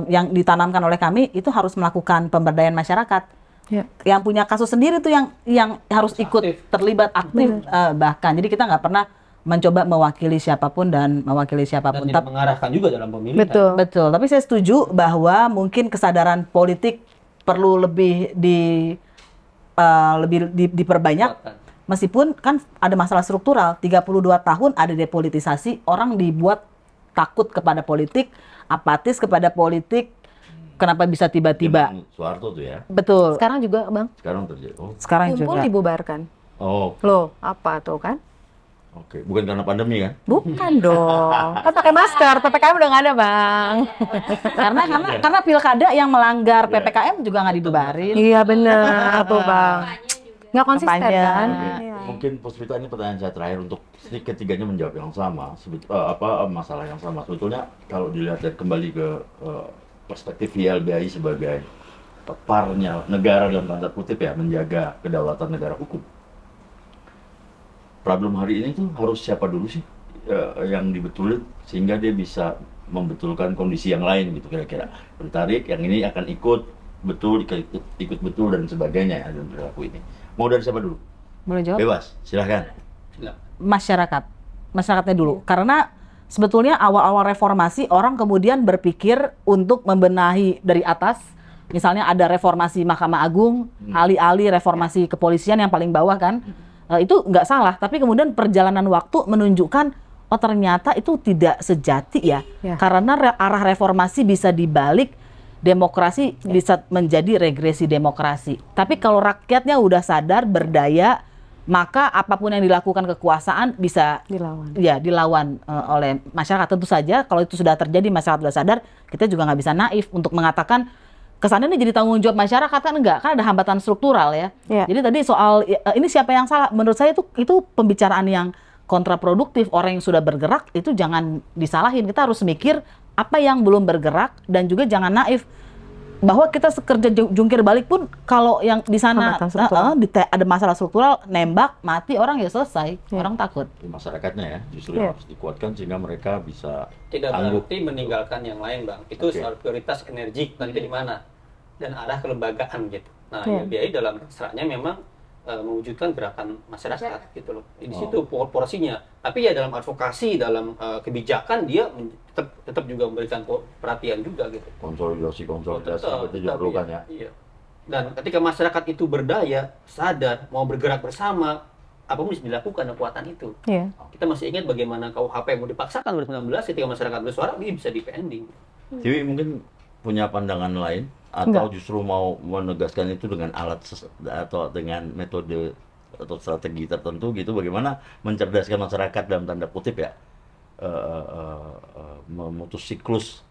yang ditanamkan oleh kami itu harus melakukan pemberdayaan masyarakat. Iya. Yang punya kasus sendiri tuh yang harus ikut terlibat aktif bahkan. Jadi kita nggak pernah mencoba mewakili siapapun dan mewakili Dan siapapun. tidak mengarahkan juga dalam pemilihan. Betul. Betul, tapi saya setuju bahwa mungkin kesadaran politik perlu lebih diperbanyak. Kuatkan. Meskipun kan ada masalah struktural, 32 tahun ada depolitisasi, orang dibuat takut kepada politik, apatis kepada politik. Kenapa bisa tiba-tiba? Zaman Soeharto tuh ya, Betul. Sekarang juga Bang, sekarang terjadi. Oh, Sekarang kumpul juga. dibubarkan. oh, Loh, apa tuh kan? oke. Bukan karena pandemi kan? Bukan dong. Kan pakai masker, PPKM udah nggak ada, Bang. karena pilkada yang melanggar PPKM juga nggak dibubarin. Iya benar tuh, Bang. Kampanye juga. Nggak konsisten Kampanye. kan? Oke. Iya. Mungkin Puspita, ini pertanyaan saya terakhir untuk ketiganya menjawab yang sama, masalah yang sama. Sebetulnya kalau dilihat dan kembali ke perspektif YLBHI sebagai peparnya negara dalam tanda kutip ya, menjaga kedaulatan negara hukum. Problem hari ini tuh harus siapa dulu sih yang dibetulin sehingga dia bisa membetulkan kondisi yang lain gitu kira-kira. Ditarik, yang ini akan ikut betul, ikut betul dan sebagainya ya dalam perilaku ini. Mau dari siapa dulu? Boleh jawab? Bebas, silahkan. Masyarakatnya dulu. Karena sebetulnya awal-awal reformasi orang kemudian berpikir untuk membenahi dari atas. Misalnya ada reformasi Mahkamah Agung, alih-alih reformasi kepolisian yang paling bawah kan. Itu nggak salah, tapi kemudian perjalanan waktu menunjukkan oh ternyata itu tidak sejati ya. Ya. Karena arah reformasi bisa dibalik, demokrasi bisa menjadi regresi demokrasi. Tapi kalau rakyatnya udah sadar, berdaya, maka apapun yang dilakukan kekuasaan bisa dilawan oleh masyarakat. Tentu saja kalau itu sudah terjadi, masyarakat sudah sadar, kita juga nggak bisa naif untuk mengatakan kesannya ini jadi tanggung jawab masyarakat, kan enggak, kan ada hambatan struktural ya. Ya. Jadi tadi soal ini siapa yang salah, menurut saya itu pembicaraan yang kontraproduktif. Orang yang sudah bergerak itu jangan disalahin, kita harus mikir apa yang belum bergerak dan juga jangan naif bahwa kita sekerja jungkir balik pun kalau yang di sana ada masalah struktural, nembak mati orang ya selesai, orang takut. Masyarakatnya ya justru harus dikuatkan sehingga mereka bisa Tidak tangguh. berarti meninggalkan yang lain, Bang. Itu soal prioritas energi nanti di mana dan arah kelembagaan gitu. Nah, YLBHI dalam terserahnya memang mewujudkan gerakan masyarakat gitu loh. Di situ porsinya. Tapi ya dalam advokasi, dalam kebijakan dia tetap juga memberikan perhatian juga gitu. Konsolidasi Tetap, itu diperlukan ya. Iya. Dan ketika masyarakat itu berdaya, sadar, mau bergerak bersama, apapun bisa dilakukan kekuatan itu. Iya. Kita masih ingat bagaimana KUHP mau dipaksakan 2019 ketika masyarakat bersuara, ini bisa dipending. Jadi mungkin punya pandangan lain atau justru mau menegaskan itu dengan alat atau dengan metode atau strategi tertentu gitu, bagaimana mencerdaskan masyarakat dalam tanda kutip ya, memutus siklus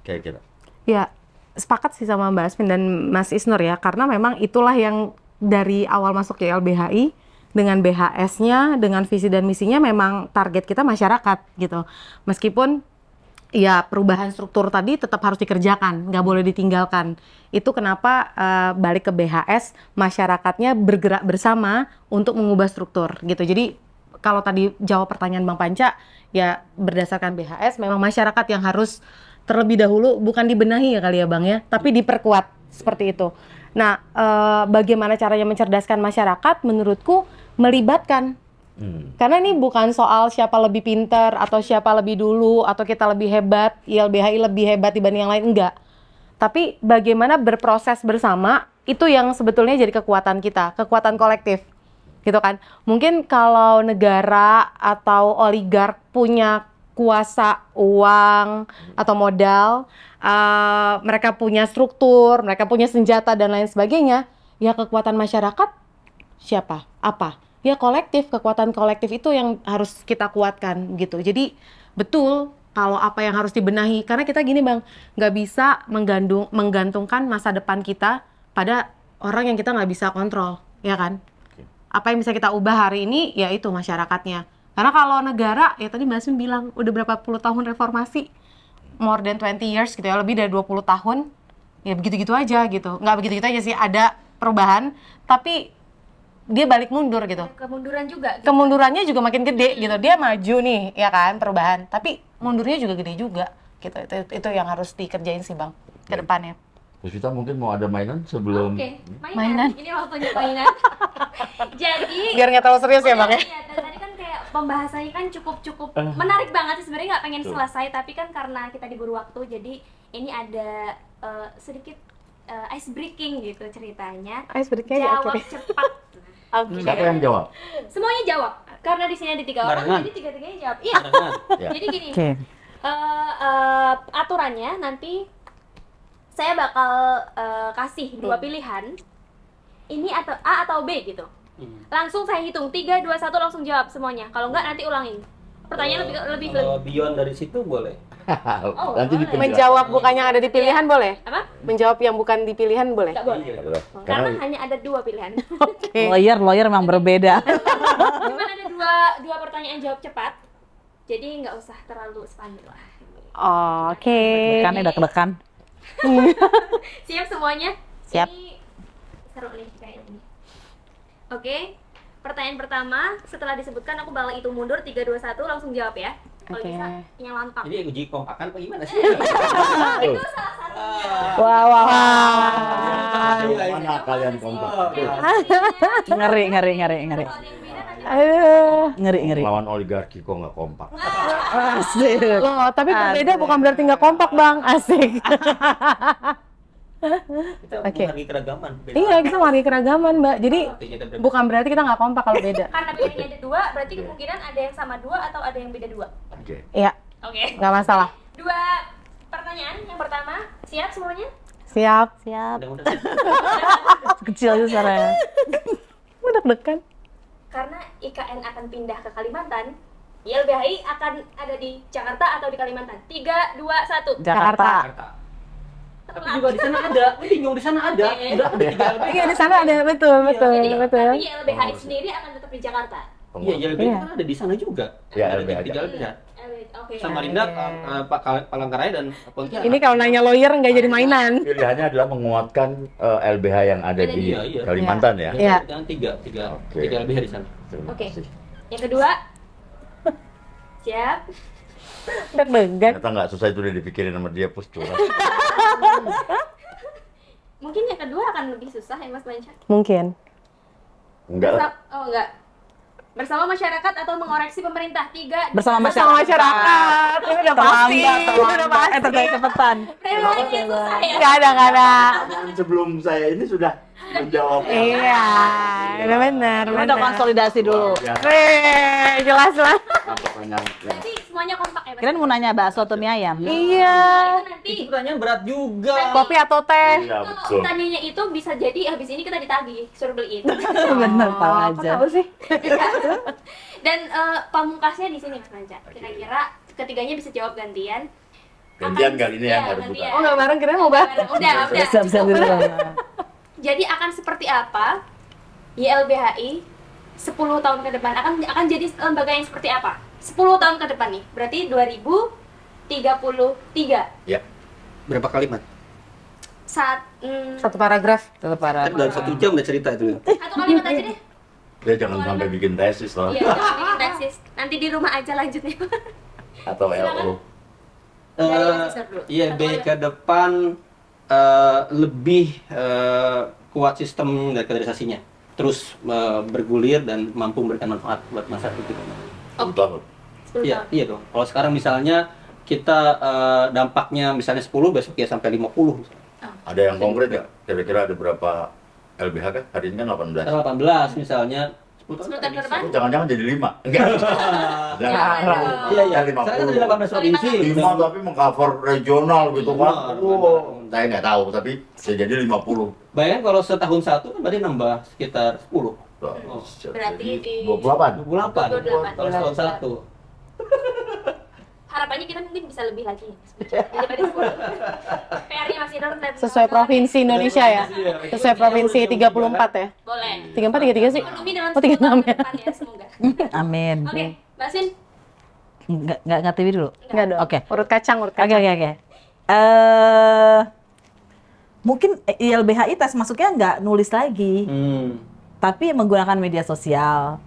kira-kira. Ya, sepakat sih sama Mbak Asmin dan Mas Isnur ya, karena memang itulah yang dari awal masuk ke YLBHI dengan BHS-nya, dengan visi dan misinya memang target kita masyarakat gitu. Meskipun ya perubahan struktur tadi tetap harus dikerjakan, nggak boleh ditinggalkan. Itu kenapa balik ke BHS, masyarakatnya bergerak bersama untuk mengubah struktur gitu. Jadi kalau tadi jawab pertanyaan Bang Panca, ya berdasarkan BHS memang masyarakat yang harus terlebih dahulu bukan dibenahi ya kali ya Bang ya, tapi diperkuat seperti itu. Nah, bagaimana caranya mencerdaskan masyarakat? Menurutku melibatkan. Karena ini bukan soal siapa lebih pintar atau siapa lebih dulu atau kita lebih hebat, YLBHI lebih hebat dibanding yang lain, enggak. Tapi bagaimana berproses bersama, itu yang sebetulnya jadi kekuatan kita, kekuatan kolektif. Gitu kan. Mungkin kalau negara atau oligark punya kuasa uang atau modal, mereka punya struktur, mereka punya senjata dan lain sebagainya, ya kekuatan masyarakat siapa? Apa? Ya kolektif, kekuatan kolektif itu yang harus kita kuatkan gitu. Jadi betul kalau apa yang harus dibenahi, karena kita gini Bang, nggak bisa menggantungkan masa depan kita pada orang yang kita nggak bisa kontrol, ya kan? Apa yang bisa kita ubah hari ini, ya itu masyarakatnya. Karena kalau negara, ya tadi Mbak Asmin bilang, udah berapa puluh tahun reformasi, more than 20 years gitu ya, lebih dari 20 tahun, ya begitu-gitu aja gitu. Nggak begitu-gitu aja sih, ada perubahan, tapi dia balik mundur gitu. Kemunduran juga. Gitu. Kemundurannya juga makin gede gitu. Dia maju nih, ya kan, perubahan. Tapi mundurnya juga gede juga gitu. Itu yang harus dikerjain sih Bang, ke depannya. Puspita mungkin mau ada mainan sebelum... Oke, mainan. Ini waktunya mainan. Jadi... Biar nggak terlalu serius ya Bang ya? Iya, tadi kan kayak pembahasannya kan cukup menarik banget sih. Sebenarnya nggak pengen selesai, tapi kan karena kita diburu waktu, jadi ini ada sedikit ice breaking gitu ceritanya. Ice breaking jawab akhirnya. cepat. Siapa yang jawab? Semuanya jawab. Karena di sini ada 3 orang, Barengan. jadi 3-3-nya jawab. Iya. Ya. Jadi gini. Oke. Aturannya nanti saya bakal kasih 2 pilihan. Ini atau A atau B gitu. Langsung saya hitung 3, 2, 1 langsung jawab semuanya. Kalau enggak nanti ulangin. Pertanyaan lebih Kalau beyond dari situ boleh. Nanti di boleh. Menjawab bukan yang ada di pilihan boleh? apa? Menjawab yang bukan di pilihan boleh? Enggak boleh. Iya. Karena hanya ada 2 pilihan. Lawyer memang berbeda. Cuman ada dua pertanyaan jawab cepat. Jadi nggak usah terlalu spanduk lah. Oke. Kan udah kedekan. Siap semuanya? Siap. Ini seru nih kayak ini. Oke. Pertanyaan pertama, setelah disebutkan aku bakal hitung mundur 3, 2, 1 langsung jawab ya. Kalau Oke. bisa yang lantang. Jadi uji kompakan apa gimana sih? Itu salah satunya. Wah. Mana kalian kompak? Ngeri. Kalau ada yang beda nanti Ngeri. Lawan oligarki kok nggak kompak. Asik. Loh, tapi berbeda bukan berarti nggak kompak Bang, asik. Kita Oke. menghargai keragaman. Beda. Iya, kita menghargai keragaman Mbak. Jadi Artinya kita berbeda. bukan berarti kita nggak kompak kalau beda. karena pilihannya ada 2, berarti kemungkinan ada yang sama 2 atau ada yang beda 2. Oke. Iya, Oke. nggak masalah. 2 pertanyaan. Yang pertama, siap semuanya? Siap. Mudah-mudahan. Kecil aja suaranya. Udah deg-degan. Karena IKN akan pindah ke Kalimantan, YLBHI akan ada di Jakarta atau di Kalimantan. 3, 2, 1. Jakarta. Jakarta. Tapi juga di sana ada. Gue bingung di sana ada. Oke. Udah ada 3 LBH. Iya, di sana ada betul. Jadi, tapi YLBHI sendiri akan tetap di Jakarta. Iya, YLBH Iya. kan ada di sana juga. Iya, Ada LBH. 3 LBH. Oke. Samarinda, Iya. Palangkaraya dan Pontianak. Ini kalau nanya lawyer nggak jadi mainan. Pilihannya adalah menguatkan LBH yang ada di Iya. Kalimantan ya. Iya. Jangan 3 Oke. LBH di sana. Terima Oke. kasih. Yang kedua, siap. Deg-degan. Ternyata nggak susah itu udah dipikirin sama dia, Pus curang. Mungkin yang kedua akan lebih susah ya Mas Lanca. Mungkin. Enggak lah. Oh enggak. bersama masyarakat atau mengoreksi pemerintah? 3. Bersama Bersama masyarakat. masyarakat. Ini udah pasti. Udah pasti. Terbaik cepetan. Preferensi susah ya. Nggak ada. Pertanyaan sebelum saya ini sudah menjawab. Iya, udah benar. Kita udah konsolidasi dulu. Jelas lah. Pertanyaan. Berarti semuanya kompak ya, Mas? Kirain mau nanya bakso atau mie ayam. Iya. Itu nanti Itu pertanyaan berat juga. Kopi atau teh? Iya, kalau betul. tanyanya itu bisa jadi habis ini kita ditagih suruh beliin. Bener, tahu Kok aja. tahu sih? Dan pamungkasnya di sini Mas Manca. Kira-kira ketiganya bisa jawab gantian. Gantian kali ini ya, Iya, nggak rebutan. gantian. Oh nggak bareng, kira mau bareng. Udah. Siap-siap dulu. Jadi akan seperti apa YLBHI 10 tahun ke depan? Akan jadi lembaga yang seperti apa? 10 tahun ke depan nih. Berarti 2033. Ya. Berapa kalimat? Satu paragraf. Tetap parah. Kan dalam 1 jam udah cerita itu. Satu kalimat aja deh. Dia jangan sampai bikin tesis loh. Iya, jangan bikin tesis. Nanti di rumah aja lanjutnya. Atau Silakan. LO. Dari Mas Isnur dulu. YLB Satu ke depan lebih kuat sistem dari kaderisasinya. Terus bergulir dan mampu memberikan manfaat buat masyarakat kita. Betul. 10 Iya, tahun. iya dong. Kalau sekarang misalnya kita dampaknya misalnya 10, besok ya sampai 50. Ada yang konkret nggak? Kira-kira ada berapa LBH kan? Hari ini kan 18. 18 misalnya 10 10 tahun ke depan? Jangan-jangan jadi 5. Enggak. Jangan. Iya, iya. Ya, 50. Saya kan dari 18 provinsi. 5 tapi mengcover regional gitu kan. Benar. Saya nggak tahu tapi bisa jadi 50. Bayangkan kalau setahun satu kan berarti nambah sekitar 10. Berarti di 28. 28 28. kalau setahun satu. Harapannya kita mungkin bisa lebih lagi daripada 10. PR-nya masih dan Sesuai provinsi Indonesia ya. Sesuai provinsi 34 ya. Boleh. 34, 33 sih. Ekonomi dalam Oh, 10 tahun 36 ke ya. depan ya, semoga. Amin. Oke, Mbak Sin. Nggak TV dulu. Enggak dong. Oke. Urut kacang. Oke. Mungkin YLBHI tes masuknya nggak nulis lagi, tapi menggunakan media sosial,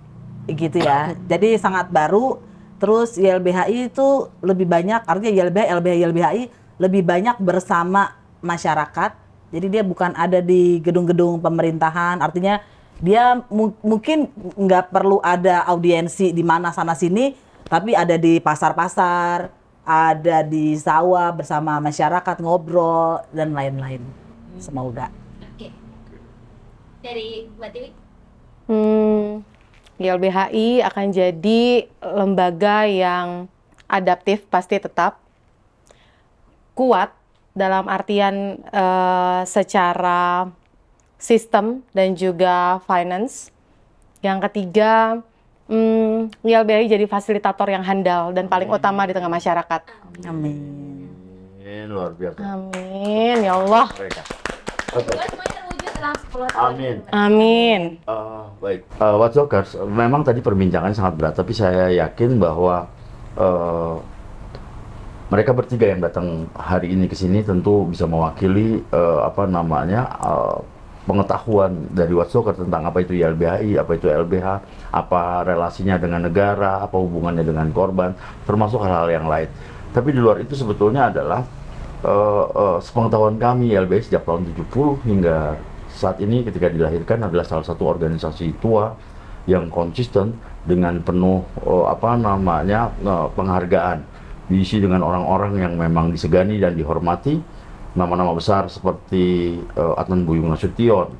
gitu ya. Jadi sangat baru. Terus YLBHI itu lebih banyak, artinya YLBHI lebih banyak bersama masyarakat. Jadi dia bukan ada di gedung-gedung pemerintahan, artinya dia mungkin nggak perlu ada audiensi di mana sana sini, tapi ada di pasar-pasar, ada di sawah bersama masyarakat ngobrol dan lain-lain. Semoga. Oke. Dari Mbak Tiwi. YLBHI akan jadi lembaga yang adaptif, pasti tetap kuat dalam artian secara sistem dan juga finance. Yang ketiga, YLBHI jadi fasilitator yang handal dan paling utama di tengah masyarakat. Amin. Ini luar biasa. Amin, ya Allah. Mereka. Semoga semuanya terwujud dalam 10 tahun. Amin. Amin. Baik, Watchdoggers, memang tadi perbincangan sangat berat, tapi saya yakin bahwa mereka bertiga yang datang hari ini ke sini tentu bisa mewakili pengetahuan dari Watchdoggers tentang apa itu YLBHI, apa itu LBH, apa relasinya dengan negara, apa hubungannya dengan korban, termasuk hal-hal yang lain. Tapi di luar itu sebetulnya adalah sepengetahuan kami YLBHI sejak tahun 70 hingga saat ini ketika dilahirkan adalah salah satu organisasi tua yang konsisten dengan penuh penghargaan, diisi dengan orang-orang yang memang disegani dan dihormati, nama-nama besar seperti Adnan Buyung Nasution,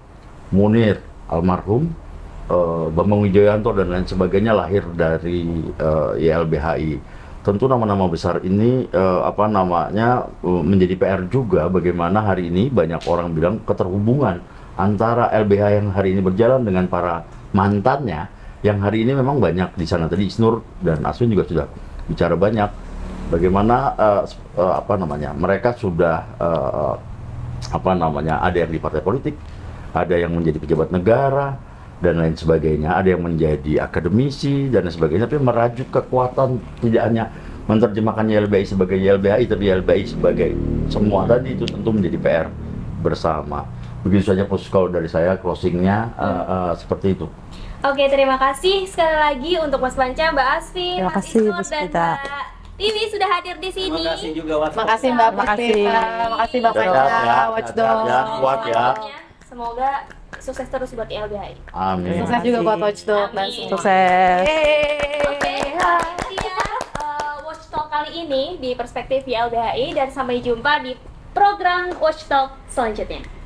Munir almarhum, Bambang Wijoyanto dan lain sebagainya lahir dari YLBHI. Tentu nama-nama besar ini menjadi PR juga bagaimana hari ini banyak orang bilang keterhubungan antara LBH yang hari ini berjalan dengan para mantannya yang hari ini memang banyak di sana. Tadi Isnur dan Aswin juga sudah bicara banyak bagaimana mereka sudah ada yang di partai politik, ada yang menjadi pejabat negara dan lain sebagainya, ada yang menjadi akademisi dan lain sebagainya, tapi merajut kekuatan tidak hanya menerjemahkan YLBHI sebagai YLBHI, tapi YLBHI sebagai semua tadi itu tentu menjadi PR bersama. Begitu saja kalau dari saya closingnya seperti itu. Oke, terima kasih sekali lagi untuk Mas Panca, Mbak Asvin, Terima Mas kasih, Isnur, Bu dan Spita. Mbak Tiwi sudah hadir di sini. Terima kasih juga Watch. Makasih Mbak Makasih. Puspita, makasih Mbak Dadah, Panca, ya. Watchdog. Dadah. Kuat ya. Semoga sukses terus buat YLBHI. Amin. Sukses juga buat Watchdog dan Amin. Sukses. Oke, itu dia Watch Talk kali ini di Perspektif YLBHI dan sampai jumpa di program Watch Talk selanjutnya.